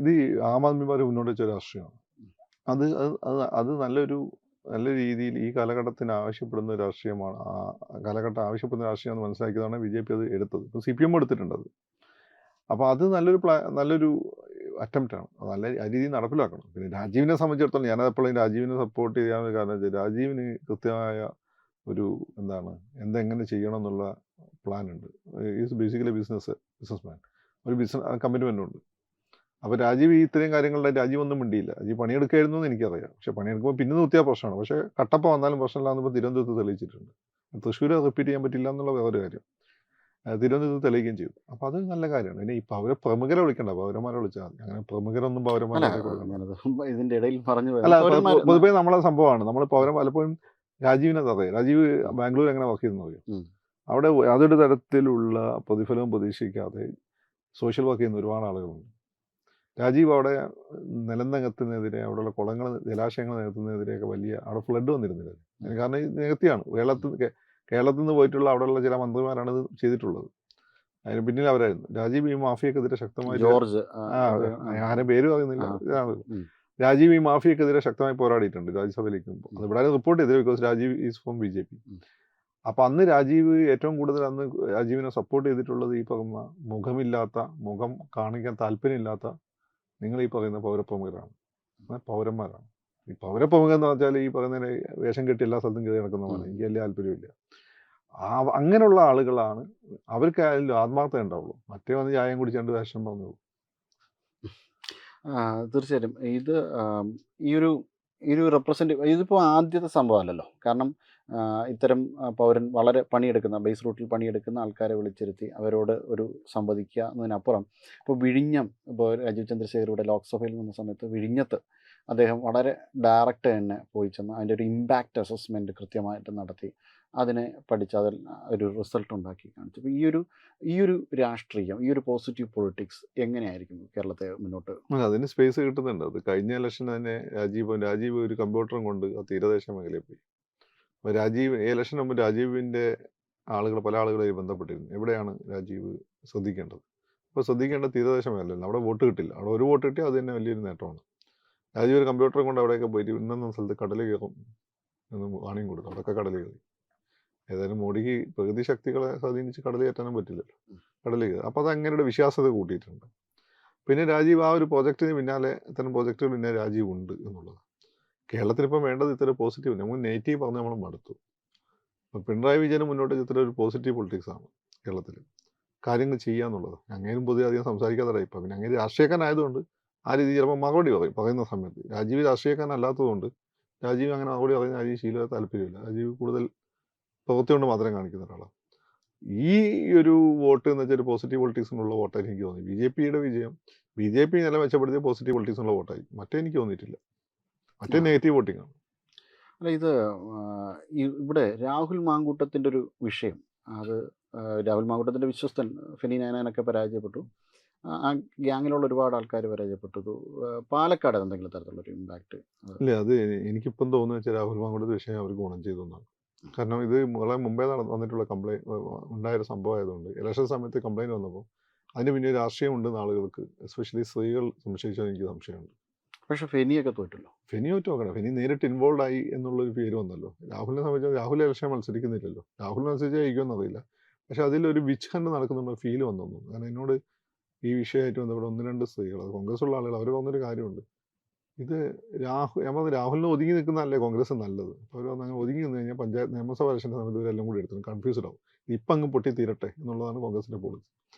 ഇത് ആം ആദ്മി പാർട്ടി മുന്നോട്ട് വെച്ച രാഷ്ട്രീയമാണ്. അത് നല്ല രീതിയിൽ ഈ കാലഘട്ടത്തിന് ആവശ്യപ്പെടുന്ന രാഷ്ട്രീയമാണ്. ആ കാലഘട്ടം ആവശ്യപ്പെടുന്ന രാഷ്ട്രീയം എന്ന് മനസ്സിലാക്കിയതാണ് BJP അത് എടുത്തത്. ഇപ്പോൾ CPM എടുത്തിട്ടുണ്ട് അത്. അപ്പോൾ അത് നല്ലൊരു അറ്റംപ്റ്റാണ്. അത് നല്ല രീതിയിൽ നടപ്പിലാക്കണം. പിന്നെ രാജീവിനെ സംബന്ധിച്ചിടത്തോളം ഞാനതെപ്പോഴും രാജീവിനെ സപ്പോർട്ട് ചെയ്യാനുള്ള കാരണം വെച്ചാൽ രാജീവിന് കൃത്യമായ ഒരു എന്തെങ്ങനെ ചെയ്യണം എന്നുള്ള പ്ലാൻ ഉണ്ട്. ഈസ് ബേസിക്കലി ബിസിനസ്മാൻ, ഒരു കമ്മിറ്റ്മെൻ്റ് ഉണ്ട്. അപ്പോൾ രാജീവ് ഇത്രയും കാര്യങ്ങളുടെ രാജീവ് ഒന്നും മിണ്ടിയില്ല. രാജീവ് പണിയെടുക്കായിരുന്നു എന്ന് എനിക്കറിയാം. പക്ഷേ പണിയെടുക്കുമ്പോൾ പിന്നെ നിർത്തിയാൽ പ്രശ്നമാണ്. പക്ഷേ കട്ടപ്പ വന്നാലും പ്രശ്നമില്ലാന്നിപ്പോൾ തിരുവനന്തപുരത്ത് തെളിയിച്ചിട്ടുണ്ട്. തൃശ്ശൂർ റിപ്പീറ്റ് ചെയ്യാൻ പറ്റില്ല എന്നുള്ള വേറൊരു കാര്യം തിരുവനന്തപുരത്ത് തെളിയിക്കുകയും ചെയ്തു. അപ്പോൾ അത് നല്ല കാര്യമാണ്. ഇനി ഇപ്പോൾ പ്രമുഖരെ വിളിക്കണ്ട, പൗരന്മാരെ വിളിച്ചാൽ മതി. അങ്ങനെ പ്രമുഖരൊന്നും പൗരന്മാരെ ഇതിൻ്റെ ഇടയിൽ പറഞ്ഞു അല്ല, പൊതുവേ നമ്മളെ സംഭവമാണ്. നമ്മൾ പലപ്പോഴും രാജീവിനെ അറിയാം. രാജീവ് ബാംഗ്ലൂർ എങ്ങനെ വർക്ക് ചെയ്തെന്ന് അറിയാം. അവിടെ യാതൊരു തരത്തിലുള്ള പ്രതിഫലവും പ്രതീക്ഷിക്കാതെ സോഷ്യൽ വർക്ക് ചെയ്യുന്ന ഒരുപാട് ആളുകളുണ്ട്. രാജീവ് അവിടെ നിലം നികത്തുന്നതിനെതിരെ, അവിടെയുള്ള കുളങ്ങൾ ജലാശയങ്ങൾ നികത്തുന്നതിനെതിരെയൊക്കെ അവിടെ ഫ്ലഡ് വന്നിരുന്നില്ല. കാരണം ഇത് നികത്തിയാണ്. കേരളത്തിൽ നിന്ന് പോയിട്ടുള്ള അവിടെയുള്ള ചില മന്ത്രിമാരാണ് ഇത് ചെയ്തിട്ടുള്ളത്. അതിന് പിന്നിൽ അവരായിരുന്നു. രാജീവ് ഈ മാഫിയക്കെതിരെ ശക്തമായിട്ട് ജോർജ് ആരെ പേര് പറയുന്നില്ല. ഇതാണ് രാജീവ് ഈ മാഫിയക്കെതിരെ ശക്തമായി പോരാടിയിട്ടുണ്ട് രാജ്യസഭയിലേക്ക് മുമ്പ്. അത് ഇവിടെ റിപ്പോർട്ട് ചെയ്തത് because Rajiv is from BJP. അപ്പം അന്ന് രാജീവ് ഏറ്റവും കൂടുതൽ അന്ന് രാജീവിനെ സപ്പോർട്ട് ചെയ്തിട്ടുള്ളത് ഈ പറയുന്ന മുഖമില്ലാത്ത, മുഖം കാണിക്കാൻ താല്പര്യമില്ലാത്ത നിങ്ങൾ ഈ പറയുന്ന പൗരപ്രമുഖരാണ്, പൗരന്മാരാണ്. ഈ പൗരപ്രമുഖർ എന്ന് വെച്ചാൽ ഈ പറയുന്ന വേഷം കെട്ടി എല്ലാ സ്ഥലത്തും കയറി നടക്കുന്നതാണ്. എനിക്ക് വലിയ താല്പര്യമില്ല. അങ്ങനെയുള്ള ആളുകളാണ് അവർക്ക് അതിൽ ആത്മാർത്ഥത ഉണ്ടാവുള്ളൂ. മറ്റേ വന്ന് ചായം കുടിച്ചാണ്ട് വേഷം പറഞ്ഞു. തീർച്ചയായിട്ടും ഇത് ഈ ഒരു റെപ്രസെൻറ്റേറ്റീവ് ഇതിപ്പോൾ ആദ്യത്തെ സംഭവമല്ലല്ലോ. കാരണം ഇത്തരം പൗരൻ വളരെ പണിയെടുക്കുന്ന ബേസ് റൂട്ടിൽ പണിയെടുക്കുന്ന ആൾക്കാരെ വിളിച്ചിരുത്തി അവരോട് ഒരു സംവദിക്കുക എന്നതിനപ്പുറം ഇപ്പോൾ വിഴിഞ്ഞം, ഇപ്പോൾ രാജീവ് ചന്ദ്രശേഖർ ഇവിടെ ലോക്സഭയിൽ നിന്ന സമയത്ത് വിഴിഞ്ഞത്ത് അദ്ദേഹം വളരെ ഡയറക്റ്റ് തന്നെ പോയി ചെന്ന് അതിൻ്റെ ഒരു ഇമ്പാക്റ്റ് അസസ്മെൻറ്റ് കൃത്യമായിട്ട് നടത്തി അതിനെ പഠിച്ച് അതിൽ ഒരു റിസൾട്ട് ഉണ്ടാക്കി കാണിച്ചു. അപ്പോൾ ഈ ഒരു രാഷ്ട്രീയം, ഈ ഒരു പോസിറ്റീവ് പൊളിറ്റിക്സ് എങ്ങനെയായിരിക്കും കേരളത്തെ മുന്നോട്ട്? അതിന് സ്പേസ് കിട്ടുന്നുണ്ട്. അത് കഴിഞ്ഞ ഇലക്ഷൻ തന്നെ രാജീവ് ഒരു കമ്പ്യൂട്ടറും കൊണ്ട് ആ തീരദേശ മേഖലയിൽ പോയി. അപ്പോൾ ഈ ഇലക്ഷൻ മുമ്പ് രാജീവിൻ്റെ പല ആളുകളായി ബന്ധപ്പെട്ടിരുന്നു. എവിടെയാണ് രാജീവ് ശ്രദ്ധിക്കേണ്ടത്? അപ്പോൾ ശ്രദ്ധിക്കേണ്ട തീരദേശ മേഖലയിൽ അവിടെ വോട്ട് കിട്ടില്ല. അവിടെ ഒരു വോട്ട് കിട്ടിയാൽ അത് തന്നെ വലിയൊരു നേട്ടമാണ്. രാജീവ് ഒരു കമ്പ്യൂട്ടറും കൊണ്ട് അവിടെയൊക്കെ പോയിട്ട് ഇന്ന സ്ഥലത്ത് കടൽ കയറും എന്ന് വാണിയും കൊടുത്തു. അവിടെയൊക്കെ കടൽ കയറി. ഏതായാലും മോഡിക്ക് പ്രകൃതി ശക്തികളെ സ്വാധീനിച്ച് കടൽ കയറ്റാനും പറ്റില്ലല്ലോ. കടൽ കയറി. അപ്പോൾ അത് അങ്ങനെയുടെ വിശ്വാസത കൂട്ടിയിട്ടുണ്ട്. പിന്നെ രാജീവ് ആ ഒരു പ്രോജക്റ്റിന് പിന്നാലെ ഇത്തരം പ്രോജക്റ്റുകൾ പിന്നെ രാജീവ് ഉണ്ട് എന്നുള്ളത്. കേരളത്തിനിപ്പം വേണ്ടത് ഇത്തരം പോസിറ്റീവ്. നമുക്ക് നെഗറ്റീവ് പറഞ്ഞ് നമ്മൾ മടുത്തു. അപ്പം പിണറായി വിജയന് മുന്നോട്ട് ഇത്തരം ഒരു പോസിറ്റീവ് പൊളിറ്റിക്സ് ആണ് കേരളത്തിൽ കാര്യങ്ങൾ ചെയ്യുക എന്നുള്ളത്. അങ്ങേരും പൊതുവെ അധികം സംസാരിക്കാത്ത ടൈപ്പാണ്. പിന്നെ അങ്ങനെ രാഷ്ട്രീയക്കാരനായതുകൊണ്ട് ആ രീതിയിൽ ചിലപ്പോൾ മറുപടി പറയുന്ന സമയത്ത്. രാജീവ് രാഷ്ട്രീയക്കാരനല്ലാത്തതുകൊണ്ട് രാജീവ് അങ്ങനെ മറുപടി പറയുന്ന രാജീവ് ശീലം താല്പര്യമില്ല. രാജീവ് കൂടുതൽ പ്രവൃത്തി കൊണ്ട് മാത്രം കാണിക്കുന്ന ഒരാളാണ്. ഈ ഒരു വോട്ട് എന്ന് വെച്ചാൽ ഒരു പോസിറ്റീവ് പൊളിറ്റിക്സിനുള്ള വോട്ടായി എനിക്ക് തോന്നി. BJPയുടെ വിജയം BJP നില മെച്ചപ്പെടുത്തിയ പോസിറ്റീവ് പൊളിറ്റിക്സിനുള്ള വോട്ടായി. മറ്റേ എനിക്ക് തോന്നിയിട്ടില്ല. മറ്റേ നെഗറ്റീവ് വോട്ടിംഗ് ആണ്. അല്ല, ഇത് ഇവിടെ രാഹുൽ മാങ്കൂട്ടത്തിൻ്റെ ഒരു വിഷയം, അത് രാഹുൽ മാങ്കൂട്ടത്തിൻ്റെ വിശ്വസ്തൻ ഫെനി നായനാനൊക്കെ പരാജയപ്പെട്ടു. ആ ഗ്യാങ്ങിലുള്ള ഒരുപാട് ആൾക്കാർ പരാജയപ്പെട്ടു. പാലക്കാട് എന്തെങ്കിലും തരത്തിലുള്ളൊരു ഇമ്പാക്റ്റ്? ഇല്ല, അത് എനിക്കിപ്പം തോന്നുന്നു വെച്ചാൽ രാഹുൽ മാങ്കൂട്ടത്തെ വിഷയം അവർക്ക് ഗുണം ചെയ്തു എന്നാണ്. കാരണം ഇത് വളരെ മുമ്പേ വന്നിട്ടുള്ള ഉണ്ടായൊരു സംഭവമായതുകൊണ്ട് ഇലക്ഷൻ സമയത്ത് കംപ്ലൈൻറ്റ് വന്നപ്പോൾ അതിന് പിന്നെ രാഷ്ട്രീയം ഉണ്ടെന്ന് ആളുകൾക്ക്, എസ്പെഷ്യലി സ്ത്രീകൾ സംശയിച്ചാൽ എനിക്ക് സംശയമുണ്ട്. പക്ഷേ ഫെനിയൊക്കെ തോറ്റല്ലോ. ഫെനി തോറ്റ് നോക്കണം. ഫെനി നേരിട്ട് ഇൻവോൾവ് ആയി എന്നുള്ളൊരു പേര് വന്നല്ലോ. രാഹുലിനെ സംബന്ധിച്ച് രാഹുൽ ഇലക്ഷൻ മത്സരിക്കുന്നില്ലല്ലോ. രാഹുൽ മത്സരിച്ചാൽ ജയിക്കുമെന്ന് അറിയില്ല. പക്ഷെ അതിലൊരു വിച്ച് ഹണ്ട് നടക്കുന്നുള്ള ഫീൽ വന്നു. കാരണം എന്നോട് ഈ വിഷയമായിട്ട് ബന്ധപ്പെട്ട 1-2 സ്ത്രീകൾ, അത് കോൺഗ്രസ്സുള്ള ആളുകൾ, അവർ പറഞ്ഞൊരു കാര്യമുണ്ട്. ഇത് ഞാൻ പറഞ്ഞു രാഹുലിന് ഒതുങ്ങി നിൽക്കുന്നതല്ലേ കോൺഗ്രസ് നല്ലത്. അപ്പോൾ അവർ അങ്ങനെ ഒതുങ്ങി നിന്ന് കഴിഞ്ഞാൽ പഞ്ചായത്ത് നിയമസഭ ഇലക്ഷൻ്റെ സമയത്ത് ഇവരെല്ലാം കൂടി എടുത്തു കൺഫ്യൂസ്ഡ് ആവും. ഇപ്പം അങ്ങ് പൊട്ടി തീരട്ടെ എന്നുള്ളതാണ് കോൺഗ്രസിൻ്റെ പോളിസി.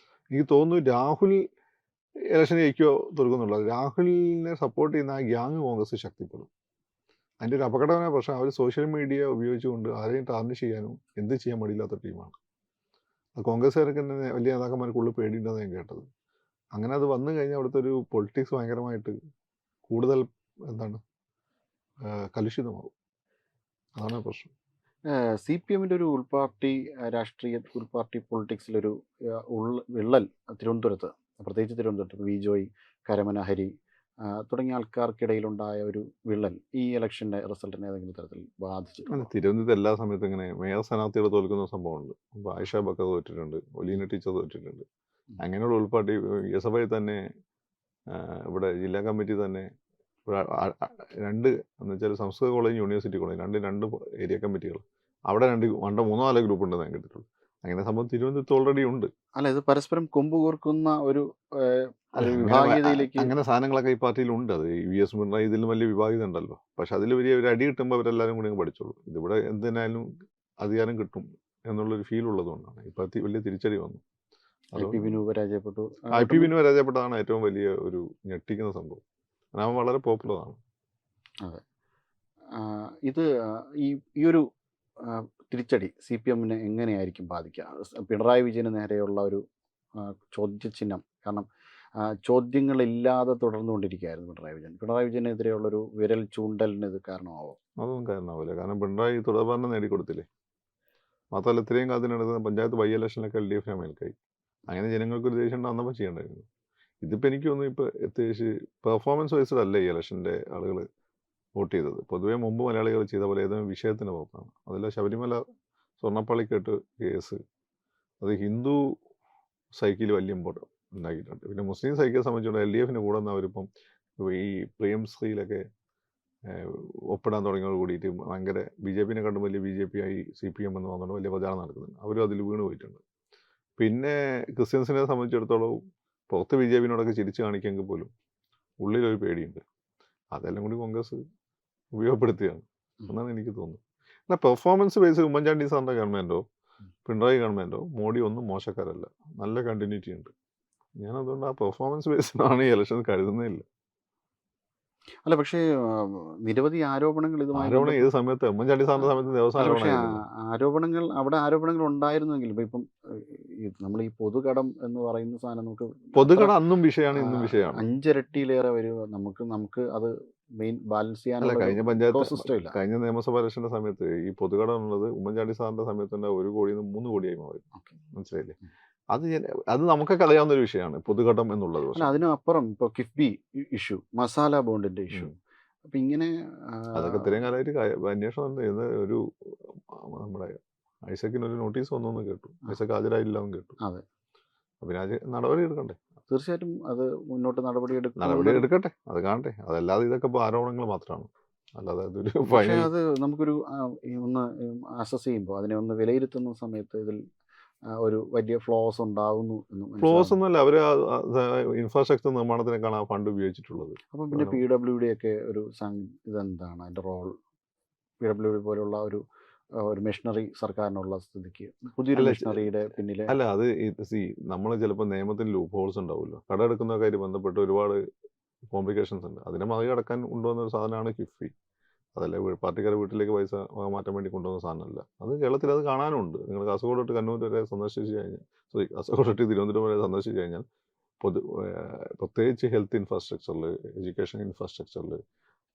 എനിക്ക് തോന്നുന്നു രാഹുൽ ഇലക്ഷൻ ജയിക്കുകയോ തോൽക്കുന്നുള്ളത്. രാഹുലിനെ സപ്പോർട്ട് ചെയ്യുന്ന ആ ഗ്യാങ് കോൺഗ്രസ് ശക്തിപ്പെടും. അതിൻ്റെ ഒരു അപകടമായ പ്രശ്നം അവർ സോഷ്യൽ മീഡിയ ഉപയോഗിച്ചുകൊണ്ട് ആരെയും ടാർണിഷ് ചെയ്യാനും എന്ത് ചെയ്യാൻ മടിയില്ലാത്ത ടീമാണ്. അത് കോൺഗ്രസ്സുകാർക്ക് തന്നെ വലിയ നേതാക്കന്മാർക്കുള്ളിൽ പേടിയുണ്ടെന്ന് ഞാൻ കേട്ടത്. അങ്ങനെ അത് വന്നു കഴിഞ്ഞാൽ അവിടുത്തെ ഒരു പൊളിറ്റിക്സ് ഭയങ്കരമായിട്ട് കൂടുതൽ കലുഷിതമാവും. അതാണ് പ്രശ്നം. CPM-ൻ്റെ ഒരു ഉൾപാർട്ടി ഉൾപാർട്ടി പൊളിറ്റിക്സിലൊരു വിള്ളൽ തിരുവനന്തപുരത്ത്, പ്രത്യേകിച്ച് തിരുവനന്തപുരത്ത് വി ജോയ്, കരമന ഹരി തുടങ്ങിയ ആൾക്കാർക്കിടയിലുണ്ടായ ഒരു വിള്ളൽ ഈ ഇലക്ഷൻ്റെ റിസൾട്ടിനെ ഏതെങ്കിലും തരത്തിൽ ബാധിച്ചു? തിരുവനന്തപുരത്ത് എല്ലാ സമയത്തും ഇങ്ങനെ മേയർ സ്ഥാനാർത്ഥികൾ തോൽക്കുന്ന സംഭവമുണ്ട്. ഇപ്പോൾ ആയിഷ ബക്കർ തോറ്റിട്ടുണ്ട്, ഒലീന ടീച്ചർ തോറ്റിട്ടുണ്ട്. അങ്ങനെയുള്ള ഉൾപ്പാർട്ടി യസഭയിൽ തന്നെ ഇവിടെ ജില്ലാ കമ്മിറ്റി തന്നെ രണ്ട് എന്ന് വെച്ചാൽ സംസ്കൃത കോളേജ്, യൂണിവേഴ്സിറ്റി കോളേജ്, രണ്ട് ഏരിയ കമ്മിറ്റികൾ, അവിടെ 3-4 ഗ്രൂപ്പ് ഉണ്ടെന്ന് ഞാൻ കേട്ടിട്ടുള്ളൂ. അങ്ങനെ സംഭവം തിരുവനന്തപുരത്ത് ഓൾറെഡി ഉണ്ട്. അല്ല, ഇത് പരസ്പരം കൊമ്പ് കോർക്കുന്ന ഒരു വിഭാഗീയതയിലേക്ക് അങ്ങനെ സാധനങ്ങളൊക്കെ ഈ പാർട്ടിയിലുണ്ട്. അത് VS പിണറായി ഇതിലും വലിയ വിഭാഗീയത ഉണ്ടല്ലോ. പക്ഷെ അതിൽ വലിയ ഒരു അടി കിട്ടുമ്പോൾ അവരെല്ലാവരും കൂടി പഠിച്ചോളൂ. ഇതിവിടെ എന്തിനായാലും അധികാരം കിട്ടും എന്നുള്ളൊരു ഫീൽ ഉള്ളതുകൊണ്ടാണ് ഈ പാർട്ടി വലിയ തിരിച്ചടി വന്നു. IP ബിനു പരാജയപ്പെട്ടു. IP ബിനു പരാജയപ്പെട്ടതാണ് ഏറ്റവും വലിയ ഒരു ഞെട്ടിക്കുന്ന സംഭവം. അവൻ വളരെ പോപ്പുലറാണ്. അതെ. ഇത് ഈ ഒരു തിരിച്ചടി CPM-നെ എങ്ങനെയായിരിക്കും ബാധിക്കുക? പിണറായി വിജയന് നേരെയുള്ള ഒരു ചോദ്യചിഹ്നം, കാരണം ചോദ്യങ്ങളില്ലാതെ തുടർന്നുകൊണ്ടിരിക്കുകയായിരുന്നു പിണറായി വിജയനെതിരെയുള്ളൊരു വിരൽ ചൂണ്ടലിന് ഇത് കാരണമാവും? അതൊന്നും കാരണമാവില്ല. കാരണം പിണറായി തുടർഭരണം നേടിക്കൊടുത്തില്ലേ. മാത്രമല്ല ഇത്രയും കാലത്തിനടുത്ത് പഞ്ചായത്ത് ബൈ ഇലക്ഷനിലൊക്കെ LDF മേൽക്കായി. അങ്ങനെ ജനങ്ങൾക്കൊരു ദേഷ്യം ഉണ്ടാകുന്നപ്പോൾ ചെയ്യേണ്ടായിരുന്നു. ഇതിപ്പോൾ എനിക്ക് തോന്നുന്നു ഇപ്പോൾ പ്രത്യേകിച്ച് പെർഫോമൻസ് വൈസ്ഡ് അല്ല ഈ ഇലക്ഷൻ്റെ ആളുകൾ വോട്ട് ചെയ്തത്. പൊതുവേ മുമ്പ് മലയാളികൾ ചെയ്ത പോലെ ഏതെങ്കിലും വിഷയത്തിൻ്റെ പുറത്താണ്. അതിൽ ശബരിമല സ്വർണ്ണപ്പള്ളിക്കെട്ട് കേസ്, അത് ഹിന്ദു സൈക്കിൾ വലിയ ഇമ്പോർട്ട് ഉണ്ടാക്കിയിട്ടുണ്ട്. പിന്നെ മുസ്ലിം സൈക്കിളെ സംബന്ധിച്ചുകൊണ്ട് LDFിന് കൂടെ അവരിപ്പം ഈ പ്രിയംശ്രീയിലൊക്കെ ഒപ്പിടാൻ തുടങ്ങിയോട് കൂടിയിട്ട് ഭയങ്കര BJPനെ കണ്ടും വലിയ BJP ആയി CPM എന്ന് പറഞ്ഞുകൊണ്ട് വലിയ പ്രചാരണം നടക്കുന്നുണ്ട്. അവരും അതിൽ വീണ് പോയിട്ടുണ്ട്. പിന്നെ ക്രിസ്ത്യൻസിനെ സംബന്ധിച്ചിടത്തോളം പുറത്ത് BJPനോടൊക്കെ ചിരിച്ചു കാണിക്കുമെങ്കിൽ പോലും ഉള്ളിലൊരു പേടിയുണ്ട്. അതെല്ലാം കൂടി കോൺഗ്രസ് ഉപയോഗപ്പെടുത്തുകയാണ് എന്നാണ് എനിക്ക് തോന്നുന്നത്. അല്ല, പെർഫോമൻസ് ബേസിൽ ഉമ്മൻചാണ്ടി സാറിൻ്റെ ഗവൺമെൻറ്റോ പിണറായി ഗവൺമെൻറ്റോ മോഡി ഒന്നും മോശക്കാരല്ല, നല്ല കണ്ടിന്യൂറ്റി ഉണ്ട്. ഞാൻ അതുകൊണ്ട് ആ പെർഫോമൻസ് ബേസിലാണ് ഈ ഇലക്ഷൻ കരുതുന്നില്ല. അല്ല, പക്ഷേ നിരവധി ആരോപണങ്ങൾ ഇതുമായി ആരോപണം ഏത് സമയത്ത് ഉമ്മൻചാണ്ടി സാറിൻ്റെ സമയത്ത് ദിവസം അല്ല, പക്ഷേ ആരോപണം ആരോപണങ്ങൾ അവിടെ ആരോപണങ്ങൾ ഉണ്ടായിരുന്നെങ്കിലും ഇപ്പം നമ്മൾ ഈ പൊതുകടം എന്ന് പറയുന്ന സാധനം നമുക്ക് പൊതുകട അന്നും വിഷയമാണ്, ഇന്നും വിഷയമാണ്. 5 ഇരട്ടിയിലേറെ വരും. നമുക്ക് അത് മെയിൻ ബാലൻസ് അല്ല, ചെയ്യാനുള്ള കഴിഞ്ഞ പഞ്ചായത്ത് സിസ്റ്റം ഇല്ല. കഴിഞ്ഞ നിയമസഭാ ഇലക്ഷന്റെ സമയത്ത് ഈ പൊതുകട എന്നുള്ളത് ഉമ്മൻചാണ്ടി സാറിന്റെ സമയത്ത് തന്നെ 1 കോടിയിൽ നിന്ന് 3 കോടിയായി മാറി. ഓക്കെ. മനസ്സിലായില്ലേ? അത് നമുക്കൊക്കെ അറിയാവുന്ന ഒരു വിഷയമാണ് പൊതുകടം എന്നുള്ളത്. അല്ല, പക്ഷേ അതിനപ്പുറം ഇപ്പോൾ കിഫ്ബി ഇഷ്യൂ, മസാല ബോണ്ടിന്റെ ഇഷ്യൂ, അപ്പൊ ഇങ്ങനെ അതൊക്കെ ഇത്രയും കാലമായിട്ട് അന്വേഷണം ഉണ്ട്. ഇത് ഒരു നമ്മുടെ ഐസക്കിന് ഒരു നോട്ടീസ് വന്നു കേട്ടു. ഐസക്ക് ഹാജരായില്ല എന്ന് കേട്ടു. അതെ. പിന്നെ അത് നടപടി എടുക്കണ്ടേ? തീർച്ചയായിട്ടും അത് മുന്നോട്ട് നടപടി എടുക്കട്ടെ, അത് കാണട്ടെ. അതല്ലാതെ ഇതൊക്കെ ഇപ്പോൾ ആരോപണങ്ങൾ മാത്രമാണ്. അല്ലാതെ അതൊരു പക്ഷേ ഫൈനൽ അത് നമുക്കൊരു ഒന്ന് അസസ് ചെയ്യുമ്പോൾ അതിനെ ഒന്ന് വിലയിരുത്തുന്ന സമയത്ത് ഇതിൽ ഒരു വലിയ ഫ്ലോസ് ഉണ്ടാവുന്നു എന്ന് ഫ്ലോസ് ഒന്നുമല്ല. അവർ ഇൻഫ്രാസ്ട്രക്ചർ നിർമ്മാണത്തിനേക്കാണ് ആ ഫണ്ട് ഉപയോഗിച്ചിട്ടുള്ളത്. അപ്പം പിന്നെ PWD ഒക്കെ ഒരു ഇതെന്താണ് അതിൻ്റെ റോൾ? PWD പോലുള്ള ഒരു മെഷീനറി സർക്കാരിനുള്ള സ്ഥിതിക്ക് പുതിയൊരു മെഷീനറിയുടെ പിന്നിലെ അല്ല, അത് നമ്മൾ ചിലപ്പോൾ നിയമത്തിൽ ലൂപ്പ് ഹോൾസ് ഉണ്ടാവുമല്ലോ. കട എടുക്കുന്നതുമായിട്ട് ബന്ധപ്പെട്ട് ഒരുപാട് കോംപ്ലിക്കേഷൻസ് ഉണ്ട്. അതിനെ മറികടക്കാൻ കൊണ്ടുവന്ന ഒരു സാധനമാണ് കിഫ്ബി. അതല്ല പാർട്ടിക്കാരെ വീട്ടിലേക്ക് പൈസ മാറ്റാൻ വേണ്ടി കൊണ്ടുവന്ന സാധനമല്ല. അത് കേരളത്തിൽ അത് കാണാനുണ്ട്. നിങ്ങൾ കാസർഗോഡ് തൊട്ട് കണ്ണൂർ വരെ സന്ദർശിച്ച് കഴിഞ്ഞാൽ, കാസർഗോഡ് തൊട്ട് തിരുവനന്തപുരം വരെ സന്ദർശിച്ച് കഴിഞ്ഞാൽ പ്രത്യേകിച്ച് ഹെൽത്ത് ഇൻഫ്രാസ്ട്രക്ചറിൽ, എഡ്യൂക്കേഷൻ ഇൻഫ്രാസ്ട്രക്ചറിൽ,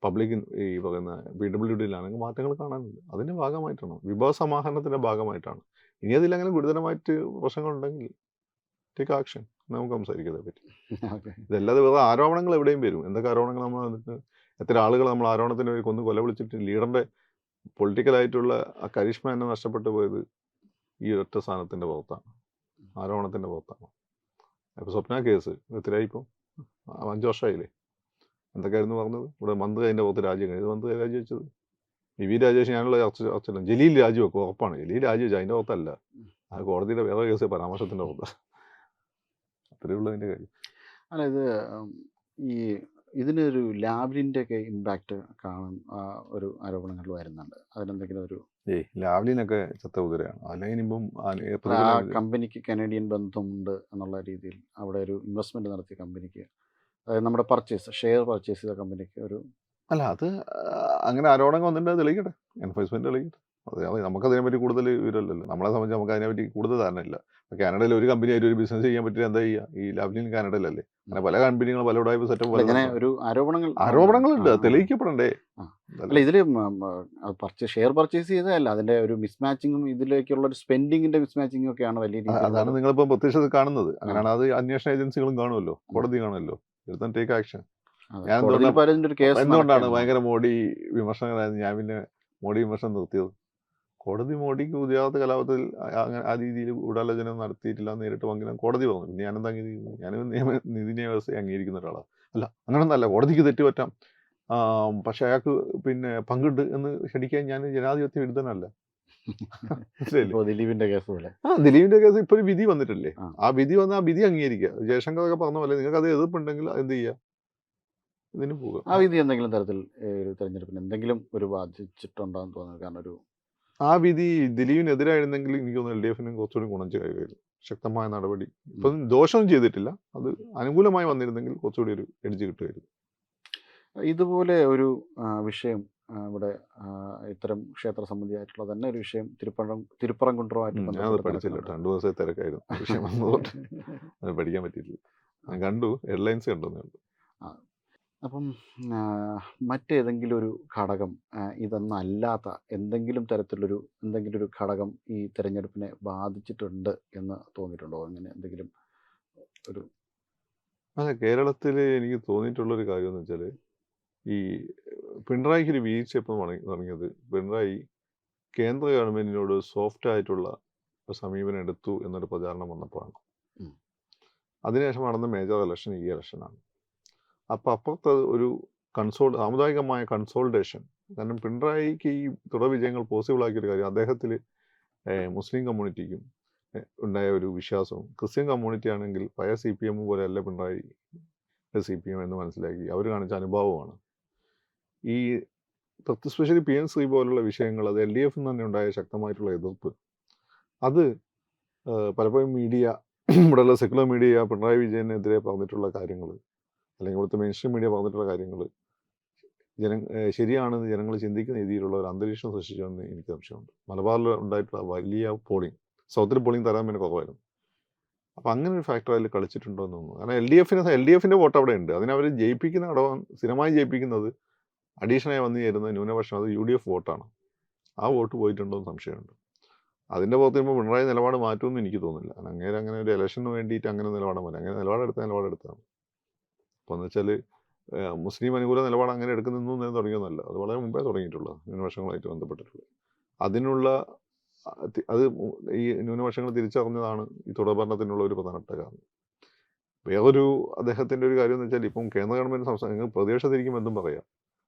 പബ്ലിക് ഈ പറയുന്ന PWDയിലാണെങ്കിൽ മാറ്റങ്ങൾ കാണാനുണ്ട്. അതിൻ്റെ ഭാഗമായിട്ടാണ്, വിഭവ സമാഹരണത്തിൻ്റെ ഭാഗമായിട്ടാണ്. ഇനി അതിലങ്ങനെ ഗുരുതരമായിട്ട് പ്രശ്നങ്ങളുണ്ടെങ്കിൽ ടേക്ക് ആക്ഷൻ, നമുക്ക് സംസാരിക്കാം അതേപ്പറ്റി. ഇതല്ലാതെ വേറെ ആരോപണങ്ങൾ എവിടെയും വരും. എന്തൊക്കെ ആരോപണങ്ങൾ നമ്മൾ വന്നിട്ട് എത്ര ആളുകൾ നമ്മൾ ആരോപണത്തിന് വേണ്ടി കൊല വിളിച്ചിട്ട് ലീഡറിൻ്റെ പൊളിറ്റിക്കലായിട്ടുള്ള ആ കരിഷ്മ എന്നെ നഷ്ടപ്പെട്ടു പോയത് ഈ ഒറ്റ സ്ഥാനത്തിൻ്റെ പുറത്താണ്, ആരോപണത്തിൻ്റെ പുറത്താണ്. അപ്പോൾ സ്വപ്ന കേസ് എത്രയായിപ്പോൾ 5 വർഷമായില്ലേ? എന്തൊക്കെയായിരുന്നു പറഞ്ഞത്? ഇവിടെ മന്ത്രി അതിൻ്റെ പുറത്ത് രാജ്യം കഴിഞ്ഞത്. മന്ത്രി രാജിവെച്ചത് VV രാജേഷ് ഞാനുള്ള ചർച്ചയില്ല. ജലീൽ രാജിവെക്കും, ഉറപ്പാണ്. ജലീൽ രാജിവെച്ചു, അതിൻ്റെ പുറത്തല്ല, ആ കോടതിയുടെ വേറെ കേസ് പരാമർശത്തിൻ്റെ പുറത്താണ്. അത്രയേ ഉള്ളൂ അതിൻ്റെ കാര്യം. അല്ല, ഇതിനൊരു ലാവ്ലിൻ്റെ ഒക്കെ ഇമ്പാക്റ്റ് കാണാൻ ഒരു ആരോപണങ്ങൾ വരുന്നുണ്ട്. അതിനെന്തെങ്കിലും ഒരു ലാവ്ലിനൊക്കെ ചത്ത കുതിരയാണ്. അല്ലെങ്കിൽ ഇപ്പം കമ്പനിക്ക് കനേഡിയൻ ബന്ധമുണ്ട് എന്നുള്ള രീതിയിൽ അവിടെ ഒരു ഇൻവെസ്റ്റ്മെന്റ് നടത്തിയ കമ്പനിക്ക്, അതായത് നമ്മുടെ ഷെയർ പർച്ചേസ് ചെയ്ത കമ്പനിക്ക് ഒരു അല്ല, അത് അങ്ങനെ ആരോപണങ്ങൾ വന്നിട്ട് തെളിയിക്കട്ടെ, എൻഫോഴ്സ്മെന്റ് തെളിയിക്കട്ടെ. അതെ, നമുക്കതിനെപ്പറ്റി കൂടുതൽ വിവരമില്ലല്ലോ. നമ്മളെ സംബന്ധിച്ച് നമുക്ക് അതിനെപ്പറ്റി കൂടുതൽ ധാരണയില്ല. കാനഡയിൽ ഒരു കമ്പനിയായിട്ട് ഒരു ബിസിനസ് ചെയ്യാൻ പറ്റില്ല, എന്താ ചെയ്യുക? ഈ ലാവ്ലിൻ കാനഡയിലല്ലേ? അങ്ങനെ പല കമ്പനികളും പല ഉടായ്പ സെറ്റപ്പ് ഒരു ആരോപണങ്ങളുണ്ട്, തെളിയിക്കപ്പെടണ്ടേ? അല്ല, ഇതില് ഷെയർ പർച്ചേസ് ചെയ്തതല്ല, അതിന്റെ ഒരു മിസ്മാച്ചിങ്ങും ഇതിലേക്കുള്ള ഒരു സ്പെൻഡിങ്ങിന്റെ മിസ്മാച്ചിങ്ങും ഒക്കെയാണ് വലിയ രീതിയിൽ. അതാണ് നിങ്ങളിപ്പോൾ പ്രത്യക്ഷത്തിൽ കാണുന്നത്. അങ്ങനെയാണ്. അത് അന്വേഷണ ഏജൻസികളും കാണുമല്ലോ, കോടതി കാണുമല്ലോ. Take action. എന്തുകൊണ്ടാണ് ഭയങ്കര മോഡി വിമർശകരായിരുന്നു ഞാൻ പിന്നെ മോഡി വിമർശനം നിർത്തിയത്? കോടതി മോഡിക്ക് ഉദയാത്ത കലാപത്തിൽ ആ രീതിയിൽ ഗൂഢാലോചന നടത്തിയിട്ടില്ല നേരിട്ട് പങ്കിടാൻ കോടതി പറഞ്ഞു. പിന്നെ ഞാനെന്താ അംഗീകരിക്കുന്നത്? ഞാനും നീതിന്യായ വ്യവസ്ഥയെ അംഗീകരിക്കുന്ന ഒരാളാണ്. അല്ല, അങ്ങനൊന്നല്ല, കോടതിക്ക് തെറ്റുപറ്റാം, പക്ഷെ അയാൾക്ക് പിന്നെ പങ്കുണ്ട് എന്ന് ക്ഷണിക്കാൻ ഞാൻ ജനാധിപത്യ വിരുദ്ധനല്ല. ദിലീപിന്റെ കേസ് പോലെ. ദിലീപിന്റെ കേസ് ഇപ്പൊ ഒരു വിധി വന്നിട്ടില്ലേ? ആ വിധി വന്ന ആ വിധി അംഗീകരിക്കുക. ജയശങ്കർ പറഞ്ഞ പോലെ നിങ്ങൾക്ക് അത് എതിർപ്പുണ്ടെങ്കിൽ എന്ത് ചെയ്യുക? ഇതിന് പോകുക. ആ വിധി എന്തെങ്കിലും തരത്തിൽ ഒരു തെരഞ്ഞെടുപ്പിന് എന്തെങ്കിലും ഒരു ബാധിച്ചിട്ടുണ്ടാകുന്ന തോന്നുന്നു. കാരണം ആ വിധി ദിലീപിനെതിരായിരുന്നെങ്കിൽ എനിക്ക് തോന്നുന്നു LDFനും കുറച്ചുകൂടി ഗുണം ചെയ്യുമായിരുന്നു. ശക്തമായ നടപടി. ഇപ്പം ദോഷമൊന്നും ചെയ്തിട്ടില്ല, അത് അനുകൂലമായി വന്നിരുന്നെങ്കിൽ കുറച്ചുകൂടി ഒരു എഡ്ജ് കിട്ടുമായിരുന്നു. ഇതുപോലെ ഒരു വിഷയം ഇവിടെ ഇത്തരം ക്ഷേത്ര സംബന്ധിയായിട്ടുള്ള തന്നെ ഒരു വിഷയം തിരുപ്പറംകുണ്ടറുമായിട്ട് ഞാനത് പഠിച്ചില്ല. 2 ദിവസത്തെ തിരക്കായിരുന്നു വിഷയം വന്നതുകൊണ്ട് അത് പഠിക്കാൻ പറ്റിയിട്ടില്ല. ഞാൻ കണ്ടു, ഹെഡ്ലൈൻസ് കണ്ടു. അപ്പം മറ്റേതെങ്കിലും ഒരു ഘടകം, ഇതൊന്നല്ലാത്ത എന്തെങ്കിലും ഒരു ഘടകം ഈ തെരഞ്ഞെടുപ്പിനെ ബാധിച്ചിട്ടുണ്ട് എന്ന് തോന്നിയിട്ടുണ്ടോ? അങ്ങനെ എന്തെങ്കിലും ഒരു അതെ, കേരളത്തിൽ എനിക്ക് തോന്നിയിട്ടുള്ളൊരു കാര്യം എന്ന് വെച്ചാൽ, ഈ പിണറായിക്ക് ഒരു വീഴ്ച എപ്പം തുടങ്ങിയത്, പിണറായി കേന്ദ്ര ഗവൺമെന്റിനോട് സോഫ്റ്റ് ആയിട്ടുള്ള സമീപനം എടുത്തു എന്നൊരു പ്രചാരണം വന്നപ്പോഴാണ്. അതിനുശേഷം നടന്ന മേജർ ഇലക്ഷൻ ഈ ഇലക്ഷനാണ്. അപ്പോൾ അപ്പുറത്ത് ഒരു സാമുദായികമായ കൺസോൾട്ടേഷൻ. കാരണം പിണറായിക്ക് ഈ തുടർ വിജയങ്ങൾ പോസിബിൾ ആക്കിയൊരു കാര്യം അദ്ദേഹത്തിൽ മുസ്ലിം കമ്മ്യൂണിറ്റിക്കും ഉണ്ടായ ഒരു വിശ്വാസവും, ക്രിസ്ത്യൻ കമ്മ്യൂണിറ്റി ആണെങ്കിൽ പഴയ CPM പോലെ അല്ല പിണറായി CPM എന്ന് മനസ്സിലാക്കി അവർ കാണിച്ച അനുഭവമാണ്. ഈ സ്പെഷ്യലി PN ശ്രീ പോലുള്ള വിഷയങ്ങൾ, അത് LDF തന്നെ ഉണ്ടായ ശക്തമായിട്ടുള്ള എതിർപ്പ്, അത് പലപ്പോഴും മീഡിയ, ഇവിടെയുള്ള സെക്കുലർ മീഡിയ പിണറായി വിജയനെതിരെ പറഞ്ഞിട്ടുള്ള കാര്യങ്ങൾ, അല്ലെങ്കിൽ ഇവിടുത്തെ മെയിൻസ്ട്രീം മീഡിയ പറഞ്ഞിട്ടുള്ള കാര്യങ്ങൾ ശരിയാണെന്ന് ജനങ്ങൾ ചിന്തിക്കുന്ന രീതിയിലുള്ള ഒരു അന്തരീക്ഷം സൃഷ്ടിച്ചതെന്ന് എനിക്ക് സംശയമുണ്ട്. മലബാറിൽ ഉണ്ടായിട്ടുള്ള വലിയ പോളിംഗ്, സൗത്തിൽ പോളിംഗ് തരാൻ പിന്നെ കുറവായിരുന്നു. അപ്പോൾ അങ്ങനെ ഒരു ഫാക്ടർ അതിൽ കളിച്ചിട്ടുണ്ടോ എന്ന് തോന്നുന്നു. കാരണം LDFിൻ്റെ വോട്ട് അവിടെ ഉണ്ട്. അതിനവർ ജയിപ്പിക്കുന്ന ഘടകം, സ്ഥിരമായി ജയിപ്പിക്കുന്നത് അഡീഷണലായി വന്നു ചേരുന്ന ന്യൂനപക്ഷം, അത് UDF വോട്ടാണ്. ആ വോട്ട് പോയിട്ടുണ്ടോ എന്ന് സംശയമുണ്ട്. അതിൻ്റെ പുറത്ത് വരുമ്പോൾ പിണറായി നിലപാട് മാറ്റുമെന്ന് എനിക്ക് തോന്നുന്നില്ല. അങ്ങനെ ഒരു ഇലക്ഷന് വേണ്ടിയിട്ട് അങ്ങനെ നിലപാട് മാറ്റി, അങ്ങനെ നിലപാടെടുത്താണ്. അപ്പോൾ എന്ന് വെച്ചാൽ മുസ്ലിം അനുകൂല നിലപാട് അങ്ങനെ എടുക്കുന്നു എന്ന് തുടങ്ങിയൊന്നുമല്ല, അത് വളരെ മുമ്പേ തുടങ്ങിയിട്ടുള്ളത് ന്യൂനപക്ഷങ്ങളുമായിട്ട് ബന്ധപ്പെട്ടിട്ടുള്ളത്. അതിനുള്ള അത് ഈ ന്യൂനപക്ഷങ്ങൾ തിരിച്ചറിഞ്ഞതാണ് ഈ തുടർഭരണത്തിനുള്ള ഒരു പ്രധാനപ്പെട്ട കാരണം. വേറൊരു അദ്ദേഹത്തിൻ്റെ ഒരു കാര്യം എന്ന് വെച്ചാൽ, ഇപ്പം കേന്ദ്ര ഗവൺമെൻറ് സംസ്ഥാനം പ്രതിപക്ഷത്തിരിക്കും എന്തും പറയാം.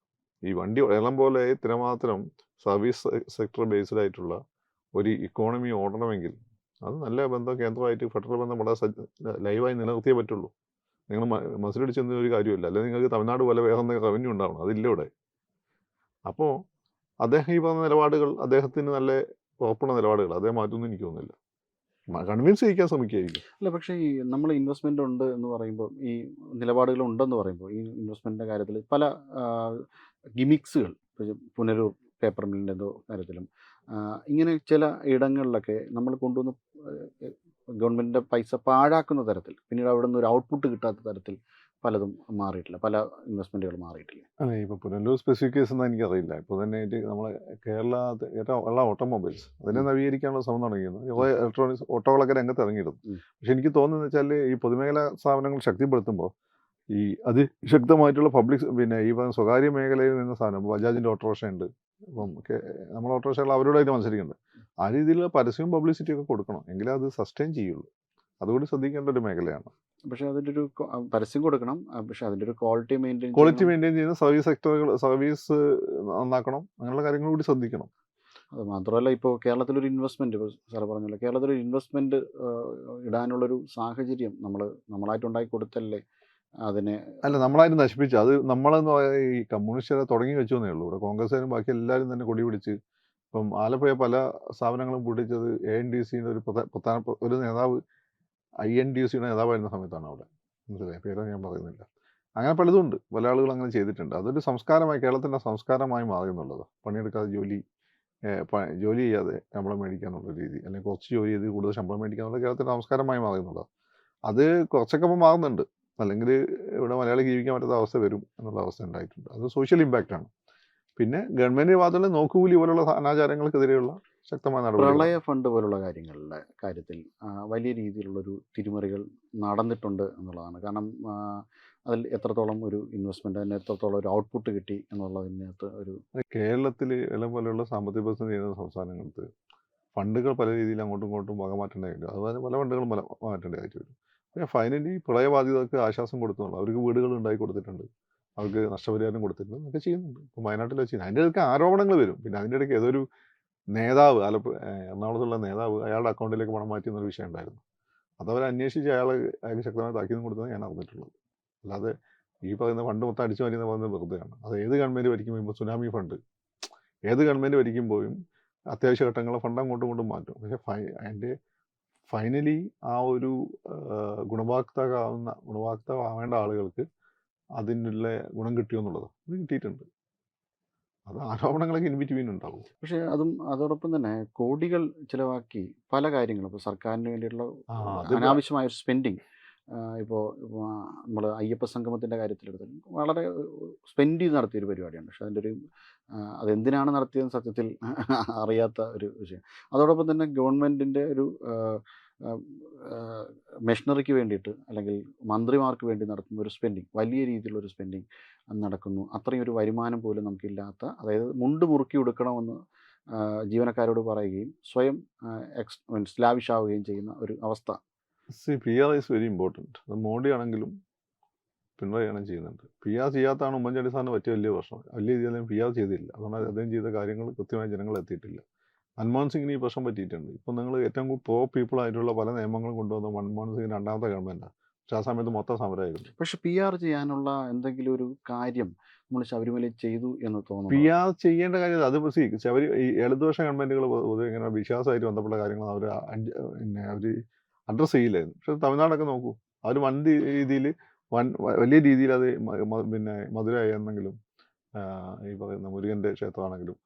ഈ വണ്ടി ഏലം പോലെ ഇത്രമാത്രം സർവീസ് സെക്ടർ ബേസ്ഡ് ആയിട്ടുള്ള ഒരു ഇക്കോണമി ഓടണമെങ്കിൽ അത് നല്ല ബന്ധം കേന്ദ്രമായിട്ട്, ഫെഡറൽ ബന്ധം വളരെ ലൈവായി നിലനിർത്തിയേ പറ്റുള്ളൂ. നിങ്ങൾ മസിലടിച്ചെന്ന ഒരു കാര്യമില്ല. അല്ലെങ്കിൽ നിങ്ങൾക്ക് തമിഴ്നാട് പോലെ വേറെ എന്തെങ്കിലും റവന്യൂ ഉണ്ടാവണം, അതില്ല ഇവിടെ. അപ്പോൾ അദ്ദേഹം ഈ പറഞ്ഞ നിലപാടുകൾ അദ്ദേഹത്തിന് നല്ല ഉറപ്പുള്ള നിലപാടുകൾ, അദ്ദേഹം മാറ്റുമെന്ന് എനിക്ക് തോന്നുന്നില്ല. കൺവിൻസ് ചെയ്യിക്കാൻ ശ്രമിക്കുകയായിരിക്കും. അല്ല, പക്ഷേ ഈ നമ്മൾ ഇൻവെസ്റ്റ്മെൻ്റ് ഉണ്ട് എന്ന് പറയുമ്പോൾ, ഈ നിലപാടുകൾ ഉണ്ടെന്ന് പറയുമ്പോൾ, ഈ ഇൻവെസ്റ്റ്മെൻറ്റിൻ്റെ കാര്യത്തിൽ പല ഗിമിക്സുകൾ, പുനരൂർ പേപ്പർ മില്ലിൻ്റെ കാര്യത്തിലും ഇങ്ങനെ ചില ഇടങ്ങളിലൊക്കെ നമ്മൾ കൊണ്ടുവന്ന് ഗവൺമെൻറ്റിൻ്റെ പൈസ പാഴാക്കുന്ന തരത്തിൽ, പിന്നീട് അവിടെ നിന്ന് ഒരു ഔട്ട്പുട്ട് കിട്ടാത്ത തരത്തിൽ പലതും മാറിയിട്ടില്ല, പല ഇൻവെസ്റ്റ്മെൻറ്റുകൾ മാറിയിട്ടില്ല. അതെ, ഇപ്പോൾ പുനലൂർ സ്പെസിഫിക് കേസ് ഒന്നും എനിക്കറിയില്ല. ഇപ്പോൾ തന്നെ നമ്മളെ കേരളത്തിൽ ഏറ്റവും ഓട്ടോമൊബൈൽസ് അതിനെ നവീകരിക്കാനുള്ള ശ്രമം തുടങ്ങിയിരുന്നു. ഇലക്ട്രോണിക്സ് ഓട്ടോകളൊക്കെ രംഗത്ത് ഇറങ്ങിയിരുന്നു. പക്ഷെ എനിക്ക് തോന്നുന്നത് വെച്ചാൽ, ഈ പൊതുമേഖലാ സ്ഥാപനങ്ങൾ ശക്തിപ്പെടുത്തുമ്പോൾ ഈ അതിശക്തമായിട്ടുള്ള പബ്ലിക്, പിന്നെ ഈ സ്വകാര്യ മേഖലയിൽ നിന്ന് സാധനം, ഇപ്പോൾ ബജാജിൻ്റെ ഓട്ടോറിക്ഷ ഉണ്ട്, ഇപ്പം നമ്മൾ ഓട്ടോറിക്ഷകൾ അവരോടായിട്ട് മത്സരിക്കുന്നുണ്ട്. ആ രീതിയിലുള്ള പരസ്യവും പബ്ലിസിറ്റിയും ഒക്കെ കൊടുക്കണം, എങ്കിലേ അത് സസ്റ്റെയിൻ ചെയ്യുള്ളൂ. അതുകൂടി ശ്രദ്ധിക്കേണ്ട ഒരു മേഖലയാണ്. പക്ഷേ അതിൻ്റെ ഒരു പരസ്യം കൊടുക്കണം, പക്ഷേ അതിൻ്റെ ഒരു ക്വാളിറ്റി മെയിൻറ്റെയിൻ ചെയ്യുന്ന സർവീസ് സെക്ടറുകൾ, സർവീസ് നന്നാക്കണം, അങ്ങനെയുള്ള കാര്യങ്ങൾ കൂടി ശ്രദ്ധിക്കണം. അത് മാത്രമല്ല, ഇപ്പോൾ കേരളത്തിലൊരു ഇൻവെസ്റ്റ്മെൻറ്റ്, ഇപ്പോൾ സാറ് പറഞ്ഞല്ലോ, കേരളത്തിലൊരു ഇൻവെസ്റ്റ്മെൻറ്റ് ഇടാനുള്ളൊരു സാഹചര്യം നമ്മളായിട്ട് ഉണ്ടാക്കി കൊടുത്തല്ലേ അതിനെ. അല്ല, നമ്മളായിട്ട് നശിപ്പിച്ചു. അത് നമ്മളെന്ന് പറയുക ഈ കമ്മ്യൂണിസ്റ്റുകാരെ തുടങ്ങി വെച്ചെന്നേ ഉള്ളൂ. ഇവിടെ കോൺഗ്രസ്സുകാരും ബാക്കി എല്ലാവരും തന്നെ കൊടി പിടിച്ച്, ഇപ്പം ആലപ്പുഴ പല സ്ഥാപനങ്ങളും പൂട്ടിച്ചത് ANDCയുടെ ഒരു പ്രധാനപ്പെട്ട ഒരു നേതാവ്, INDCയുടെ നേതാവായിരുന്ന സമയത്താണ് അവിടെ. മനസ്സിലായി, പേരൊന്നും ഞാൻ പറയുന്നില്ല. അങ്ങനെ പലതുണ്ട്, പല ആളുകൾ അങ്ങനെ ചെയ്തിട്ടുണ്ട്. അതൊരു സംസ്കാരമായി, കേരളത്തിൻ്റെ സംസ്കാരമായി മാറി എന്നുള്ളത്. പണിയെടുക്കാതെ ജോലി ചെയ്യാതെ ശമ്പളം മേടിക്കുക എന്നുള്ള രീതി, അല്ലെങ്കിൽ കുറച്ച് ജോലി ചെയ്ത് കൂടുതൽ ശമ്പളം മേടിക്കുക എന്നുള്ള കേരളത്തിൻ്റെ സംസ്കാരമായി മാറി എന്നുള്ളത്. അത് കുറച്ചൊക്കെ ഇപ്പോൾ മാറുന്നുണ്ട്, അല്ലെങ്കിൽ ഇവിടെ മലയാളി ജീവിക്കാൻ പറ്റാത്ത അവസ്ഥ വരും എന്നുള്ള അവസ്ഥ ഉണ്ടായിട്ടുണ്ട്. അത് സോഷ്യൽ ഇമ്പാക്റ്റാണ്. പിന്നെ ഗവൺമെൻറ് ഭാഗത്തുള്ള നോക്കുകൂലി പോലുള്ള അനാചാരങ്ങൾക്കെതിരെയുള്ള ശക്തമായ നടപടി. പ്രളയ ഫണ്ട് പോലുള്ള കാര്യങ്ങളുടെ കാര്യത്തിൽ വലിയ രീതിയിലുള്ളൊരു തിരിമറികൾ നടന്നിട്ടുണ്ട് എന്നുള്ളതാണ്. കാരണം അതിൽ എത്രത്തോളം ഒരു ഇൻവെസ്റ്റ്മെൻറ്റ്, അതിന് എത്രത്തോളം ഒരു ഔട്ട്പുട്ട് കിട്ടി എന്നുള്ളതിനകത്ത് ഒരു കേരളത്തിൽ എല്ലാം പോലെയുള്ള സാമ്പത്തിക പ്രതിസന്ധി ചെയ്യുന്ന സംസ്ഥാനങ്ങൾക്ക് ഫണ്ടുകൾ പല രീതിയിൽ അങ്ങോട്ടും ഇങ്ങോട്ടും വകമാറ്റേണ്ടി വരും. അതുപോലെ പല ഫണ്ടുകളും മാറ്റേണ്ടതായിട്ട് വരും. പക്ഷേ ഫൈനലി പ്രളയബാധിതർക്ക് ആശ്വാസം കൊടുത്തുള്ളൂ. അവർക്ക് വീടുകൾ ഉണ്ടാക്കി കൊടുത്തിട്ടുണ്ട്, അവർക്ക് നഷ്ടപരിഹാരം കൊടുത്തിട്ടുണ്ട്, ഒക്കെ ചെയ്യുന്നുണ്ട്. ഇപ്പോൾ വയനാട്ടിൽ വെച്ച് അതിൻ്റെ ഇടയ്ക്ക് ആരോപണങ്ങൾ വരും. പിന്നെ അതിൻ്റെ ഇടയ്ക്ക് ഏതൊരു നേതാവ്, എറണാകുളത്തുള്ള നേതാവ്, അയാളുടെ അക്കൗണ്ടിലേക്ക് പണം മാറ്റിയെന്നൊരു വിഷയം ഉണ്ടായിരുന്നു. അതവർ അന്വേഷിച്ച് അയാൾക്ക് ശക്തമായ താക്കീത് കൊടുത്തത് ഞാൻ അറിഞ്ഞിട്ടുള്ളത്. അല്ലാതെ ഈ പറയുന്ന ഫണ്ട് മൊത്തം അടിച്ചു മാറ്റിയെന്ന് പറയുന്നത് വെറുതെയാണ്. അത് ഏത് ഗവൺമെൻറ് ഭരിക്കുമ്പോൾ, ഇപ്പോൾ സുനാമി ഫണ്ട് ഏത് ഗവൺമെൻറ് ഭരിക്കുമ്പോഴും അത്യാവശ്യ ഘട്ടങ്ങളെ ഫണ്ട് അങ്ങോട്ടും ഇങ്ങോട്ടും മാറ്റും. പക്ഷേ അതിൻ്റെ ഫൈനലി ആ ഒരു ഗുണഭോക്താവാവേണ്ട ആളുകൾക്ക് അതിനുള്ള ഗുണം കിട്ടിയെന്നുള്ളത് അത് കിട്ടിയിട്ടുണ്ട്. അത് ആരോപണങ്ങളൊക്കെ ഇൻ ബിറ്റ്വീൻ ഉണ്ടാവും. പക്ഷേ അതോടൊപ്പം തന്നെ കോടികൾ ചിലവാക്കി പല കാര്യങ്ങളും, ഇപ്പോൾ സർക്കാരിന് വേണ്ടിയിട്ടുള്ള അനാവശ്യമായ ഒരു സ്പെൻഡിങ്, ഇപ്പോൾ നമ്മൾ അയ്യപ്പ സംഗമത്തിൻ്റെ കാര്യത്തിലെടുത്താലും വളരെ സ്പെൻഡ് ചെയ്ത് നടത്തിയൊരു പരിപാടിയാണ്. പക്ഷേ അതിൻ്റെ ഒരു അതെന്തിനാണ് നടത്തിയതെന്ന് സത്യത്തിൽ അറിയാത്ത ഒരു വിഷയം. അതോടൊപ്പം തന്നെ ഗവൺമെൻറ്റിൻ്റെ ഒരു മെഷീനറിക്ക് വേണ്ടിയിട്ട്, അല്ലെങ്കിൽ മന്ത്രിമാർക്ക് വേണ്ടി നടത്തുന്ന ഒരു സ്പെൻഡിങ്, വലിയ രീതിയിലുള്ളൊരു സ്പെൻഡിങ് നടക്കുന്നു. അത്രയും ഒരു വരുമാനം പോലും നമുക്കില്ലാത്ത, അതായത് മുണ്ട് മുറുക്കി കൊടുക്കണമെന്ന് ജീവനക്കാരോട് പറയുകയും സ്വയം ലാവിഷാവുകയും ചെയ്യുന്ന ഒരു അവസ്ഥ PR ഈസ് വെരി ഇമ്പോർട്ടൻറ്റ്. അത് മോഡി ആണെങ്കിലും പിണറായി ആണെങ്കിലും ചെയ്യുന്നുണ്ട്. PR ചെയ്യാത്തതാണ് ഉമ്മൻചാണ്ടി സാറിന് പറ്റിയ വലിയ പ്രശ്നം. വലിയ രീതിയിൽ അദ്ദേഹം PR ചെയ്തില്ല. അതുകൊണ്ട് അദ്ദേഹം ചെയ്ത കാര്യങ്ങൾ കൃത്യമായി ജനങ്ങൾ എത്തിയിട്ടില്ല. മൻമോഹൻ സിംഗിന് ഈ പ്രശ്നം പറ്റിയിട്ടുണ്ട്. ഇപ്പം നിങ്ങൾ ഏറ്റവും പ്രോ പീപ്പിൾ ആയിട്ടുള്ള പല നിയമങ്ങളും കൊണ്ടുവന്ന മൻമോഹൻ സിംഗിന് രണ്ടാമത്തെ ഗവൺമെൻറ്റാണ്. പക്ഷേ ആ സമയത്ത് മൊത്തം സമരമായിരുന്നു. പക്ഷെ PR ചെയ്യാനുള്ള എന്തെങ്കിലും ഒരു കാര്യം നമ്മൾ ശബരിമലയിൽ ചെയ്തു എന്ന് തോന്നുന്നു. PR ചെയ്യേണ്ട കാര്യം അത് ഈ ഇടതുപക്ഷ ഗവൺമെൻറ്റുകൾ പൊതുവെ ഇങ്ങനെ വിശ്വാസമായിട്ട് ബന്ധപ്പെട്ട കാര്യങ്ങൾ അവർ അഡ്രസ്സ് ചെയ്യില്ലായിരുന്നു. പക്ഷേ തമിഴ്നാടൊക്കെ നോക്കൂ, അവർ രീതിയിൽ വലിയ രീതിയിൽ അത് മധുരയായിരുന്നെങ്കിലും ഈ പറയുന്ന മുരുകൻ്റെ ക്ഷേത്രമാണെങ്കിലും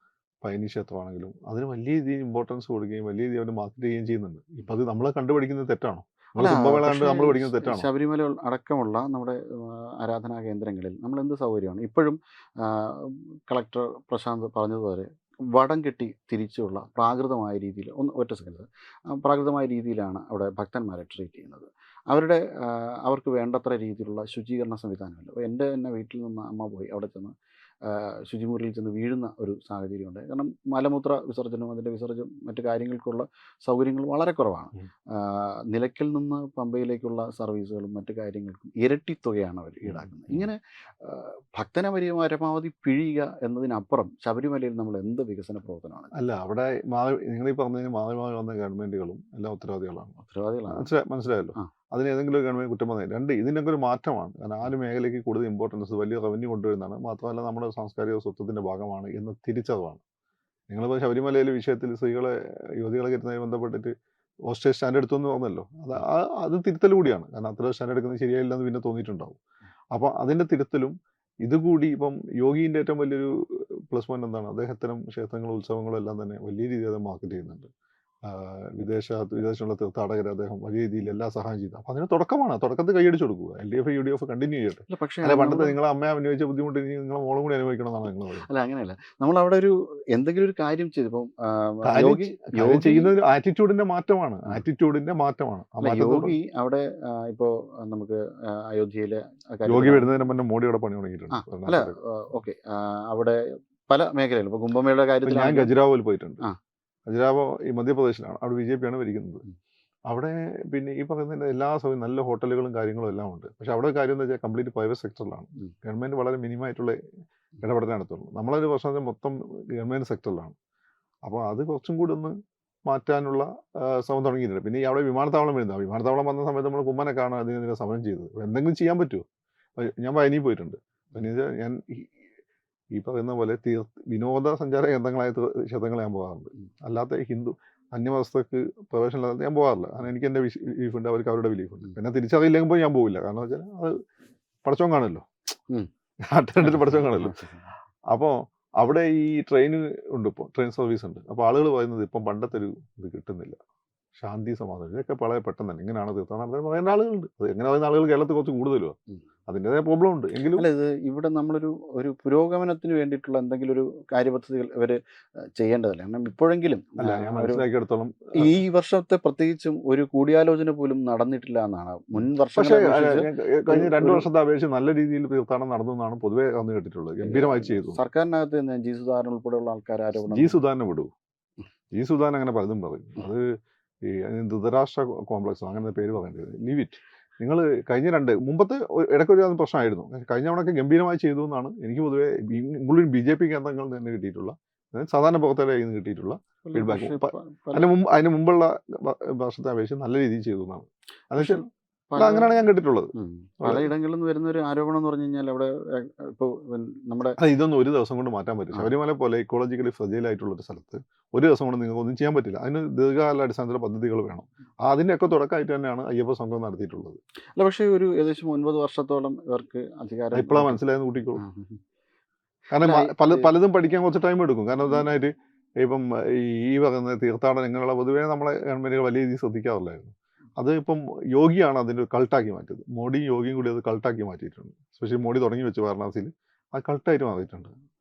പഴനി ക്ഷേത്രമാണെങ്കിലും അതിന് വലിയ രീതിയിൽ ഇമ്പോർട്ടൻസ് കൊടുക്കുകയും വലിയ രീതിയിൽ അവർ മാർക്കറ്റ് ചെയ്യുകയും ചെയ്യുന്നുണ്ട്. ഇപ്പം അത് നമ്മളെ കണ്ടുപഠിക്കുന്നത് തെറ്റാണോ? കുംഭമേള കണ്ട് നമ്മൾ പഠിക്കുന്നത് തെറ്റാണോ? ശബരിമല അടക്കമുള്ള നമ്മുടെ ആരാധനാ കേന്ദ്രങ്ങളിൽ നമ്മൾ എന്ത് സൗകര്യമാണ് ഇപ്പോഴും കളക്ടർ പ്രശാന്ത് പറഞ്ഞതുപോലെ വടം കെട്ടി തിരിച്ചുള്ള പ്രാകൃതമായ രീതിയിൽ ഒറ്റ സെക്കൻഡ് പ്രാകൃതമായ രീതിയിലാണ് അവിടെ ഭക്തന്മാരെ ട്രീറ്റ് ചെയ്യുന്നത്. അവർക്ക് വേണ്ടത്ര രീതിയിലുള്ള ശുചീകരണ സംവിധാനമില്ല. അപ്പോൾ എൻ്റെ തന്നെ വീട്ടിൽ നിന്ന് അമ്മ പോയി അവിടെ ചെന്ന് ശുചിമുറിയിൽ ചെന്ന് വീഴുന്ന ഒരു സാഹചര്യമുണ്ട്. കാരണം മലമൂത്ര വിസർജനവും അതിൻ്റെ വിസർജനം മറ്റു കാര്യങ്ങൾക്കുള്ള സൗകര്യങ്ങൾ വളരെ കുറവാണ്. നിലയ്ക്കൽ നിന്ന് പമ്പയിലേക്കുള്ള സർവീസുകളും മറ്റു കാര്യങ്ങൾക്കും ഇരട്ടി തുകയാണ് അവർ ഈടാക്കുന്നത്. ഇങ്ങനെ ഭക്തനെ പരമാവധി പിഴിയുക എന്നതിനപ്പുറം ശബരിമലയിൽ നമ്മൾ എന്ത് വികസന പ്രവർത്തനമാണ്? അല്ല, അവിടെ നിങ്ങൾ ഈ പറഞ്ഞതിന് മാറി വന്ന ഗവൺമെൻറ്റുകളും എല്ലാം ഉത്തരവാദികളാണ്. മനസ്സിലായല്ലോ. അതിന് ഏതെങ്കിലും ഒരു ഗവൺമെൻറ് കുറ്റം പറഞ്ഞത്. രണ്ട്, ഇതിനൊക്കെ ഒരു മാറ്റമാണ്. കാരണം ആ ഒരു മേഖലയ്ക്ക് കൂടുതൽ ഇമ്പോർട്ടൻസ് വലിയ റവന്യൂ കൊണ്ടുവരുന്നതാണ്. മാത്രമല്ല നമ്മുടെ സാംസ്കാരിക സ്വത്വത്തിൻ്റെ ഭാഗമാണ് എന്ന തിരിച്ചറിവാണ്. നിങ്ങളിപ്പോൾ ശബരിമലയിലെ വിഷയത്തിൽ യുവതികളെ കയറ്റുന്നതുമായി ബന്ധപ്പെട്ടിട്ട് ഓസ്ട്രേലിയ സ്റ്റാൻഡ് എടുത്തു എന്ന് പറഞ്ഞല്ലോ, അത് തിരുത്തൽ കൂടിയാണ്. കാരണം അത്ര സ്റ്റാൻഡ് എടുക്കുന്നത് ശരിയായില്ല എന്ന് പിന്നെ തോന്നിയിട്ടുണ്ടാവും. അപ്പോൾ അതിൻ്റെ തിരുത്തലും ഇതുകൂടി ഇപ്പം യോഗീൻ്റെ ഏറ്റവും വലിയൊരു പ്ലസ് പോയിന്റ് എന്താണ്, അദ്ദേഹത്തിനും ക്ഷേത്രങ്ങളും ഉത്സവങ്ങളും എല്ലാം തന്നെ വലിയ രീതിയിൽ അത് മാർക്കറ്റ് ചെയ്യുന്നുണ്ട്. വിദേശത്തുള്ള തീർത്ഥാടകരെ അദ്ദേഹം വലിയ രീതിയിൽ എല്ലാ സഹായം ചെയ്തു. അപ്പോൾ അതിന് തുടക്കമാണ്. തുടക്കത്തിൽ കൈയടിച്ചു കൊടുക്കുക. LDF UDF കണ്ടിന്യൂ ചെയ്യട്ടെ. അല്ല, പണ്ടത്തെ നിങ്ങളെ അമ്മയെ അനുഭവിച്ച ബുദ്ധിമുട്ട് ഇനി നിങ്ങളെ മോളും കൂടി അനുഭവിക്കണം എന്നാണ് നിങ്ങൾ പറയുന്നത്. അല്ല, അങ്ങനെയല്ല. നമ്മൾ അവിടെ എന്തെങ്കിലും ഒരു കാര്യം ചെയ്തു. ഇപ്പം ചെയ്യുന്നത് ആറ്റിറ്റ്യൂഡിന്റെ മാറ്റമാണ്. യോഗി അവിടെ ഇപ്പോൾ നമുക്ക് അയോധ്യയിലെ യോഗി വരുന്നതിന് മുന്നേ മോഡി അവിടെ പണി തുടങ്ങിയിട്ടുണ്ട്. അല്ല, ഓക്കെ, അവിടെ പല മേഖലയിലും ഇപ്പോൾ കുംഭമേളയുടെ കാര്യത്തിൽ ഞാൻ ഖജുരാഹോയിൽ പോയിട്ടുണ്ട്. ഖജുരാഹോ ഈ മധ്യപ്രദേശിലാണ്. അവിടെ BJP ആണ് ഭരിക്കുന്നത്. അവിടെ പിന്നെ ഈ പറയുന്നതിൻ്റെ എല്ലാ സൗകര്യം നല്ല ഹോട്ടലുകളും കാര്യങ്ങളും എല്ലാം ഉണ്ട്. പക്ഷെ അവിടെ കാര്യം എന്ന് വെച്ചാൽ കംപ്ലീറ്റ് പ്രൈവറ്റ് സെക്ടറിലാണ്. ഗവൺമെൻറ് വളരെ മിനിമമായിട്ടുള്ള ഇടപെടൽ നടത്തുള്ളൂ. നമ്മളൊരു പ്രശ്നത്തിൽ മൊത്തം ഗവൺമെൻറ് സെക്ടറിലാണ്. അപ്പോൾ അത് കുറച്ചും കൂടി ഒന്ന് മാറ്റാനുള്ള ശ്രമം തുടങ്ങിയിട്ടുണ്ട്. പിന്നെ ഈ അവിടെ വിമാനത്താവളം വരുന്നത്, വിമാനത്താവളം വന്ന സമയത്ത് നമ്മൾ കുമ്മനെ കാണാൻ അതിനെതിരെ സമരം ചെയ്തത്. എന്തെങ്കിലും ചെയ്യാൻ പറ്റുമോ? ഞാൻ പഴനി പോയിട്ടുണ്ട്. ഞാൻ ഈ പറയുന്ന പോലെ വിനോദസഞ്ചാര കേന്ദ്രങ്ങളായ ക്ഷേത്രങ്ങൾ ഞാൻ പോകാറുണ്ട്. അല്ലാത്ത അന്യമതസ്ഥർക്ക് പ്രവേശനമില്ലാതെ ഞാൻ പോകാറില്ല. കാരണം എനിക്ക് എൻ്റെ ബിലീഫുണ്ട്, അവർക്ക് അവരുടെ ബിലീഫുണ്ട്. പിന്നെ തിരിച്ചറിയില്ലെങ്കിൽ ഞാൻ പോവില്ല. കാരണം വെച്ചാൽ അത് പടച്ചോൻ കാണുമല്ലോ, നാട്ടിൽ പടച്ചോൻ കാണുമല്ലോ. അപ്പോൾ അവിടെ ഈ ട്രെയിൻ ഉണ്ട്, ഇപ്പോൾ ട്രെയിൻ സർവീസ് ഉണ്ട്. അപ്പോൾ ആളുകൾ പറയുന്നത് ഇപ്പം പണ്ടത്തെ ഒരു ഇത് കിട്ടുന്നില്ല, ശാന്തി സമാധാനം ഇതൊക്കെ വളരെ പെട്ടെന്ന് തന്നെ ഇങ്ങനെയാണ് തീർത്ഥാടനം പറയുന്ന ആളുകളുണ്ട്. അത് എങ്ങനെ പറയുന്ന ആളുകൾ കേരളത്തിൽ കുറച്ച് കൂടുതലോ, അതിൻ്റെതായ പ്രോബ്ലം ഉണ്ട്. എങ്കിലും അല്ല, ഇത് ഇവിടെ നമ്മളൊരു പുരോഗമനത്തിന് വേണ്ടിയിട്ടുള്ള എന്തെങ്കിലും ഒരു കാര്യപദ്ധതികൾ ഇവർ ചെയ്യേണ്ടതല്ല. കാരണം ഇപ്പോഴെങ്കിലും അല്ല, ഞാൻ മനസ്സിലാക്കിയെടുത്തോളം ഈ വർഷത്തെ പ്രത്യേകിച്ചും ഒരു കൂടിയാലോചന പോലും നടന്നിട്ടില്ല എന്നാണ് മുൻ വർഷം. പക്ഷേ കഴിഞ്ഞ 2 വർഷത്തെ അപേക്ഷിച്ച് നല്ല രീതിയിൽ തീർത്ഥാടനം നടന്നു എന്നാണ് പൊതുവെ വന്നു കേട്ടിട്ടുള്ളത്. ഗംഭീരമായി ചെയ്തു. സർക്കാരിനകത്ത് ജി സുധാകരൻ ഉൾപ്പെടെയുള്ള ആൾക്കാർ ആരോപണം. ജി സുധാകരനെ വിടൂ. ജി സുധാകരൻ അങ്ങനെ പലതും പറയും. അത് ഈ ധൃതരാഷ്ട്ര കോംപ്ലക്സ് അങ്ങനെ പേര് പറയേണ്ടത്. Leave it. നിങ്ങൾ കഴിഞ്ഞ മുമ്പത്തെ ഇടയ്ക്കൊരു പ്രശ്നമായിരുന്നു. കഴിഞ്ഞ തവണയൊക്കെ ഗംഭീരമായി ചെയ്തു എന്നാണ് എനിക്ക് പൊതുവെ മുഴുവൻ BJP കേന്ദ്രങ്ങളിൽ നിന്ന് കിട്ടിയിട്ടുള്ള, സാധാരണ പുറത്തുകാരെ കയ്യിൽ നിന്ന് കിട്ടിയിട്ടുള്ള ഫീഡ്ബാക്ക്. അതിന് മുമ്പുള്ള വർഷത്തെ അപേക്ഷിച്ച് നല്ല രീതിയിൽ ചെയ്തു എന്നാണ്. അതുവെച്ചാൽ അങ്ങനെയാണ് ഞാൻ കേട്ടിട്ടുള്ളത്. പലയിടങ്ങളിൽ നിന്ന് വരുന്ന ഒരു ആരോപണം എന്ന് പറഞ്ഞു കഴിഞ്ഞാൽ അവിടെ ഇപ്പോൾ നമ്മുടെ ഇതൊന്നും ഒരു ദിവസം കൊണ്ട് മാറ്റാൻ പറ്റും. ശബരിമല പോലെ ഇക്കോളജിക്കലി ഫ്രജൈലായിട്ടുള്ളൊരു സ്ഥലത്ത് ഒരു ദിവസം കൊണ്ട് നിങ്ങൾക്ക് ഒന്നും ചെയ്യാൻ പറ്റില്ല. അതിന് ദീർഘകാല അടിസ്ഥാനത്തിലുള്ള പദ്ധതികൾ വേണം. അതിൻ്റെയൊക്കെ തുടക്കമായിട്ട് തന്നെയാണ് അയ്യപ്പ സംഘം നടത്തിയിട്ടുള്ളത്. അല്ല, പക്ഷേ ഒരു ഏകദേശം 9 വർഷത്തോളം ഇവർക്ക് അധികാരം ഇപ്പോഴാണ് മനസ്സിലായെന്ന് കൂട്ടിക്കോളും. കാരണം പലതും പഠിക്കാൻ കുറച്ച് ടൈം എടുക്കും. കാരണം പ്രധാനമായിട്ട് ഇപ്പം ഈ പറയുന്ന തീർത്ഥാടനം ഇങ്ങനെയുള്ള പൊതുവേ നമ്മളെ ഗവൺമെൻറ്റുകൾ വലിയ രീതിയിൽ ശ്രദ്ധിക്കാറില്ലായിരുന്നു. അത് ഇപ്പം യോഗിയാണ് അതിൻ്റെ ഒരു കൾട്ടാക്കി മാറ്റിയത്. മോഡിയും യോഗിയും കൂടി അത് കൾട്ടാക്കി മാറ്റിയിട്ടുണ്ട്. സ്പെഷ്യലി മോഡി തുടങ്ങി വെച്ച് വാരണാസിയിൽ അത് കൾട്ടായിട്ട് മാറിയിട്ടുണ്ട്.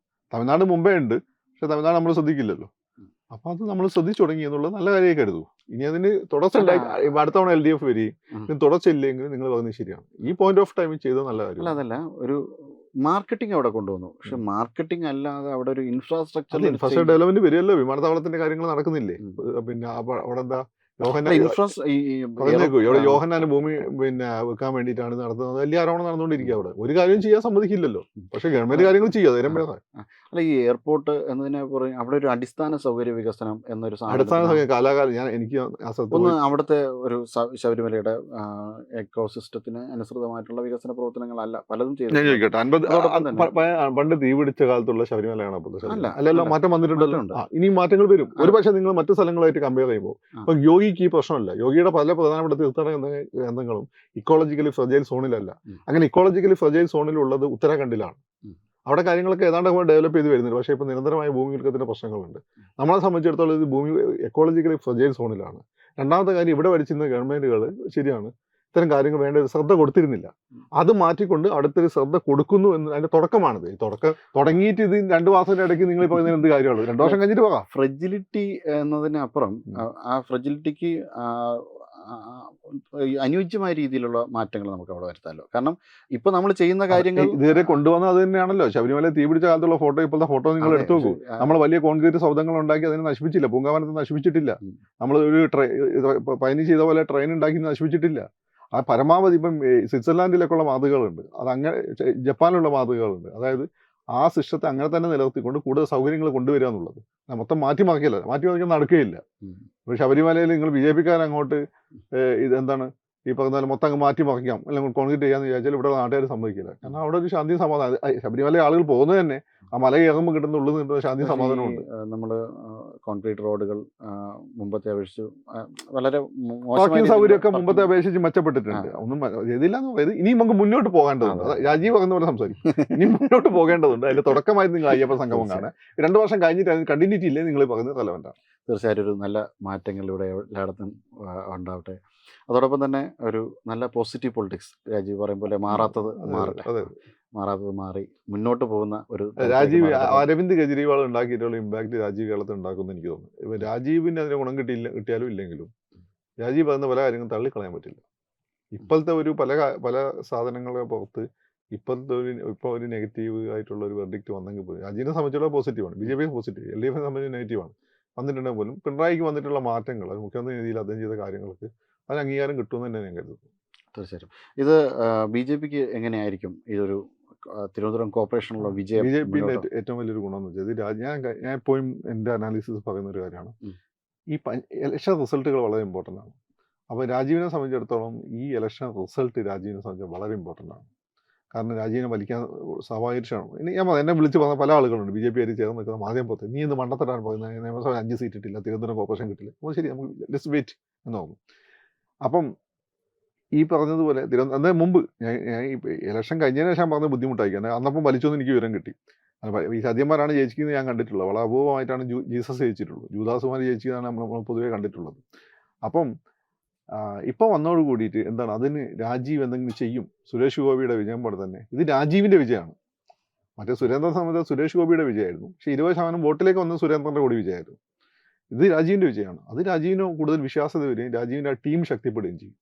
തമിഴ്നാട് മുമ്പേ ഉണ്ട്, പക്ഷെ തമിഴ്നാട് നമ്മൾ ശ്രദ്ധിക്കില്ലല്ലോ. അപ്പോൾ അത് നമ്മൾ ശ്രദ്ധിച്ചു തുടങ്ങി എന്നുള്ളത് നല്ല കാര്യമായി കരുതൂ. ഇനി അതിന് തുടർച്ചയുണ്ടായി അടുത്ത തവണ LDF വരികയും തുടർച്ചയില്ലെങ്കിൽ നിങ്ങൾ പറയുന്നത് ശരിയാണ്. ഈ പോയിന്റ് ഓഫ് ടൈമിൽ ചെയ്തത് നല്ല കാര്യം. അല്ല, അതല്ല, ഒരു മാർക്കറ്റിംഗ് അവിടെ കൊണ്ടുവന്നു. പക്ഷെ മാർക്കറ്റിംഗ് അല്ലാതെ അവിടെ ഒരു ഇൻഫ്രാസ്ട്രക്ചർ ഡെവലപ്മെന്റ് വരികയല്ലോ. വിമാനത്താവളത്തിന്റെ കാര്യങ്ങൾ നടക്കുന്നില്ലേ? പിന്നെ അവിടെ എന്താ യോഹന ഇൻഫ്ലുവൻസ് ഈ പറഞ്ഞേക്കൂ ഇവിടെ യോഹന്നാന് ഭൂമി വെക്കാൻ വേണ്ടിയിട്ടാണ് നടത്തുന്നത്, വലിയ ആരോപണം നടന്നുകൊണ്ടിരിക്കുക. അവിടെ ഒരു കാര്യം ചെയ്യാൻ സമ്മതിക്കില്ലല്ലോ, പക്ഷെ ഗവൺമെന്റ് കാര്യങ്ങൾ ചെയ്യുക നേരം വേറെ. അല്ല, ഈ എയർപോർട്ട് എന്നതിനെ പറയും അവിടെ ഒരു അടിസ്ഥാന സൗകര്യ വികസനം എന്നൊരു അടിസ്ഥാന സാധനം കാലാകാലം എനിക്ക് ആ സ്ഥലത്ത് ഒന്ന് പോയി അവിടുത്തെ ഒരു ശബരിമലയുടെ എക്കോസിസ്റ്റത്തിന് അനുസൃതമായിട്ടുള്ള വികസന പ്രവർത്തനങ്ങളല്ല പലതും ഞാൻ ചെയ്തു. ചോദിക്കട്ടെ, അതോടൊപ്പം തന്നെ പണ്ട് തീ പിടിച്ച കാലത്തുള്ള ശബരിമലയാണ് അപ്പോഴത്തെ അല്ല, ശബരിമല? അല്ലല്ലോ, അല്ല, മാറ്റം വന്നിട്ടുണ്ടല്ലോ. മാറ്റമുണ്ട്. ഇനിയും മാറ്റങ്ങൾ വരും. ഒരു പക്ഷേ നിങ്ങൾ മറ്റു സ്ഥലങ്ങളായിട്ട് കമ്പയർ ചെയ്യുമ്പോൾ ഇപ്പൊ യോഗിക്ക് ഈ പ്രശ്നമല്ല. യോഗിയുടെ പല പ്രധാനപ്പെട്ട തീർത്ഥാടന കേന്ദ്രങ്ങളും ഇക്കോളജിക്കലി ഫ്രജൈൽ സോണിലല്ല. അങ്ങനെ ഇക്കോളജിക്കലി ഫ്രജൈൽ സോണിലുള്ളത് ഉത്തരാഖണ്ഡിലാണ്. അവിടെ കാര്യങ്ങളൊക്കെ ഏതാണ്ട് ഡെവലപ്പ് ചെയ്ത് വരുന്നുണ്ട്. പക്ഷേ ഇപ്പോൾ നിരന്തരമായ ഭൂമിവിൽക്കത്തിന്റെ പ്രശ്നങ്ങളുണ്ട്. നമ്മളെ സംബന്ധിച്ചിടത്തോളം ഇത് ഭൂമി എക്കോളജിക്കലി ഫ്രജൈൽ സോണിലാണ്. രണ്ടാമത്തെ കാര്യം, ഇവിടെ ഭരിച്ചിരുന്ന ഗവൺമെന്റുകൾ ശരിയാണ് ഇത്തരം കാര്യങ്ങൾ വേണ്ട ഒരു ശ്രദ്ധ കൊടുത്തിരുന്നില്ല. അത് മാറ്റിക്കൊണ്ട് അടുത്തൊരു ശ്രദ്ധ കൊടുക്കുന്നു എന്ന് അതിന്റെ തുടക്കമാണിത്. ഈ തുടങ്ങിയിട്ട് ഇത് 2 മാസത്തിന്റെ ഇടയ്ക്ക് നിങ്ങൾ പറയുന്നതിന് എന്ത് കാര്യമുള്ളൂ? 2 വർഷം കഴിഞ്ഞിട്ട് പോകാം. ഫ്രെജിലിറ്റി എന്നതിനപ്പുറം ആ ഫ്രെജിലിറ്റിക്ക് അനുയോജ്യമായ രീതിയിലുള്ള മാറ്റങ്ങൾ നമുക്ക് അവിടെ വരുത്താമല്ലോ. കാരണം ഇപ്പൊ നമ്മൾ ചെയ്യുന്ന കാര്യങ്ങൾ ഇതുവരെ കൊണ്ടുവന്നത് അത് തന്നെയാണല്ലോ. ശബരിമല തീ പിടിച്ച കാലത്തുള്ള ഫോട്ടോ, ഇപ്പോഴത്തെ ഫോട്ടോ നിങ്ങൾ എടുത്തു നോക്കൂ. നമ്മൾ വലിയ കോൺക്രീറ്റ് സൗധങ്ങൾ ഉണ്ടാക്കി അതിനെ നശിപ്പിച്ചില്ല. പൂങ്കാവനത്തെ നശിപ്പിച്ചിട്ടില്ല. നമ്മൾ ഒരു പയനി ചെയ്ത പോലെ ട്രെയിൻ ഉണ്ടാക്കി നശിപ്പിച്ചിട്ടില്ല. ആ പരമാവധി ഇപ്പം സ്വിറ്റ്സർലാൻഡിലൊക്കെയുള്ള മാതൃകകളുണ്ട്, അതങ്ങനെ ജപ്പാനിലുള്ള മാതൃകകളുണ്ട്. അതായത് ആ സിസ്റ്റത്തെ അങ്ങനെ തന്നെ നിലനിർത്തിക്കൊണ്ട് കൂടുതൽ സൗകര്യങ്ങൾ കൊണ്ടുവരിക എന്നുള്ളത്. മൊത്തം മാറ്റിമറിക്കല്ല, മാറ്റിമറിക്കാൻ നടക്കുകയില്ല. ഇപ്പോൾ ശബരിമലയിൽ നിങ്ങൾ BJP-ക്കാർ അങ്ങോട്ട് ഇതെന്താണ് ഈ പറഞ്ഞാൽ മൊത്തം അങ്ങ് മാറ്റിമറിക്കാം അല്ലെങ്കിൽ കോൺക്രീറ്റ് ചെയ്യാന്ന് വിചാരിച്ചാൽ ഇവിടെ നാട്ടുകാർ സമ്മതിക്കില്ല. കാരണം അവിടെ ഒരു ശാന്തി സമാധാനം, ശബരിമല ആളുകൾ പോകുന്നത് തന്നെ ആ മല കയറുമ്പോൾ കിട്ടുന്ന ഉള്ളിൽ നിന്ന് ശാന്തി സമാധാനമുണ്ട്. നമ്മൾ കോൺക്രീറ്റ് റോഡുകൾ മുമ്പത്തെ അപേക്ഷിച്ച് വളരെ പാർക്കിംഗ് സൗകര്യമൊക്കെ മുമ്പത്തെ അപേക്ഷിച്ച് മെച്ചപ്പെട്ടിട്ടുണ്ട്. ഒന്നും ചെയ്തില്ലാന്ന് പറയുന്നത്. ഇനിയും നമുക്ക് മുന്നോട്ട് പോകേണ്ടതുണ്ട്. രാജീവ് പറയുന്ന പോലെ സംസാരിക്കും. ഇനിയും മുന്നോട്ട് പോകേണ്ടതുണ്ട്. അതിന്റെ തുടക്കമായി നിങ്ങൾ അയ്യപ്പ സംഗമം കാണാൻ 2 വർഷം കഴിഞ്ഞിട്ട് അതിന് കണ്ടിന്യൂറ്റി ഇല്ലേ നിങ്ങൾ പറയുന്നത് റെലവൻ്റാണ്. തീർച്ചയായിട്ടും ഒരു നല്ല മാറ്റങ്ങൾ ഇവിടെ എല്ലായിടത്തും ഉണ്ടാവട്ടെ. അതോടൊപ്പം തന്നെ ഒരു നല്ല പോസിറ്റീവ് പൊളിറ്റിക്സ് രാജീവ് പറയും പോലെ മാറാത്തത് മാറട്ടെ, മാറാത്തത് മാറി മുന്നോട്ട് പോകുന്ന ഒരു രാജീവ് അരവിന്ദ് കെജ്രിവാൾ ഉണ്ടാക്കിയിട്ടുള്ള ഇമ്പാക്ട് രാജീവ് കേരളത്തിൽ ഉണ്ടാക്കുമെന്ന് എനിക്ക് തോന്നുന്നു. ഇപ്പൊ രാജീവിന് അതിന് ഗുണം കിട്ടിയാലും ഇല്ലെങ്കിലും രാജീവ് പറയുന്ന പല കാര്യങ്ങളും തള്ളിക്കളയാൻ പറ്റില്ല. ഇപ്പോഴത്തെ ഒരു പല സാധനങ്ങളെ പുറത്ത് ഇപ്പോഴത്തെ ഒരു നെഗറ്റീവ് ആയിട്ടുള്ള ഒരു വെർഡിക്റ്റ് വന്നെങ്കിൽ പോലും രാജീവിനെ സംബന്ധിച്ചുള്ള പോസിറ്റീവാണ്, BJP പോസിറ്റീവ്, LDF-നെ സംബന്ധിച്ച് നെഗറ്റീവാണ്. വന്നിട്ടുണ്ടെങ്കിൽ പോലും പിണറായിക്ക് വന്നിട്ടുള്ള മാറ്റങ്ങൾ, അത് മുഖ്യമന്ത്രി രീതിയിൽ അദ്ദേഹം ചെയ്ത കാര്യങ്ങൾക്ക് അതിന് അംഗീകാരം കിട്ടുമെന്ന് തന്നെ ഞാൻ കരുതുന്നു. തീർച്ചയായിട്ടും ഇത് BJP-ക്ക് എങ്ങനെയായിരിക്കും ഇതൊരു തിരുവനന്തപുരം കോർപ്പറേഷനുള്ള വിജയം? BJP-ന്റെ ഏറ്റവും വലിയൊരു ഗുണം എന്ന് വെച്ചാൽ ഞാൻ എപ്പോഴും എൻ്റെ അനാലിസിസ് പറയുന്ന ഒരു കാര്യമാണ്, ഈ ഇലക്ഷൻ റിസൾട്ടുകൾ വളരെ ഇമ്പോർട്ടൻ്റ് ആണ്. അപ്പോൾ രാജീവിനെ സംബന്ധിച്ചിടത്തോളം ഈ ഇലക്ഷൻ റിസൾട്ട് രാജീവിനെ സംബന്ധിച്ച് വളരെ ഇമ്പോർട്ടൻ്റ് ആണ്. കാരണം രാജീവിനെ വലിക്കാൻ സ്വാഭാവികമാണ്. ഇനി ഞാൻ എന്നെ വിളിച്ച് പറഞ്ഞ പല ആളുകളുണ്ട് BJP ആയിട്ട് ചേർന്ന് നിൽക്കുന്ന മാധ്യമത്തെ, നീ ഇന്ന് മണ്ടത്തരാൻ പറയുന്നത്, നിയമസഭ 5 സീറ്റ് കിട്ടില്ല, തിരുവനന്തപുരം കോർപ്പറേഷൻ കിട്ടില്ല. അപ്പോൾ ശരി, നമുക്ക് ലെറ്റ്സ് വെയിറ്റ് എന്ന് തോന്നും. അപ്പം ഈ പറഞ്ഞതുപോലെ അതിന് മുമ്പ് ഞാൻ ഈ ഇലക്ഷൻ കഴിഞ്ഞതിന് ശേഷം പറഞ്ഞ ബുദ്ധിമുട്ടായിരിക്കും. അന്നപ്പം വലിച്ചൊന്നും എനിക്ക് വിവരം കിട്ടി. ഈ സദ്യന്മാരാണ് ജയിച്ചിരിക്കുന്നത് ഞാൻ കണ്ടിട്ടുള്ളത്. വളരെ അപൂർവമായിട്ടാണ് ജീസസ് ജയിച്ചിട്ടുള്ളൂ. ജൂദാസുമാർ ജയിച്ചതാണ് നമ്മൾ പൊതുവെ കണ്ടിട്ടുള്ളത്. അപ്പം ഇപ്പം വന്നതോട് കൂടിയിട്ട് എന്താണ് അതിന് രാജീവ് എന്തെങ്കിലും ചെയ്യും. സുരേഷ് ഗോപിയുടെ വിജയം പോലെ തന്നെ ഇത് രാജീവിൻ്റെ വിജയമാണ്. മറ്റേ സുരേന്ദ്രനെ സംബന്ധിച്ച് സുരേഷ് ഗോപിയുടെ വിജയമായിരുന്നു. പക്ഷേ 20% വോട്ടിലേക്ക് വന്നത് സുരേന്ദ്രൻ്റെ കൂടി വിജയമായിരുന്നു. ഇത് രാജീവിൻ്റെ വിജയമാണ്. അത് രാജീവിന് കൂടുതൽ വിശ്വാസ്യത വരികയും രാജീവിൻ്റെ ആ ടീം ശക്തിപ്പെടുകയും ചെയ്യും.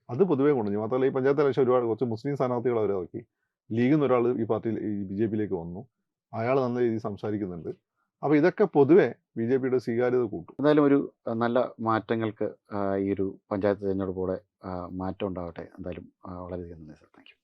അത് പൊതുവേ ഗുണം. മാത്രമല്ല ഈ പഞ്ചായത്ത് ഇലക്ഷൻ കുറച്ച് മുസ്ലിം സ്ഥാനാർത്ഥികൾ അവർ ഇറക്കി. ലീഗിൽ നിന്ന് ഒരാൾ ഈ പാർട്ടിയിൽ BJP-യിലേക്ക് വന്നു. അയാൾ നല്ല രീതിയിൽ സംസാരിക്കുന്നുണ്ട്. അപ്പോൾ ഇതൊക്കെ പൊതുവെ BJP-യുടെ സ്വീകാര്യത കൂട്ടും. എന്തായാലും ഒരു നല്ല മാറ്റങ്ങൾക്ക് ഈ ഒരു പഞ്ചായത്ത് തിരഞ്ഞെടുപ്പോടെ മാറ്റം ഉണ്ടാവട്ടെ. എന്തായാലും വളരെയധികം നന്ദി സാർ. Thank you.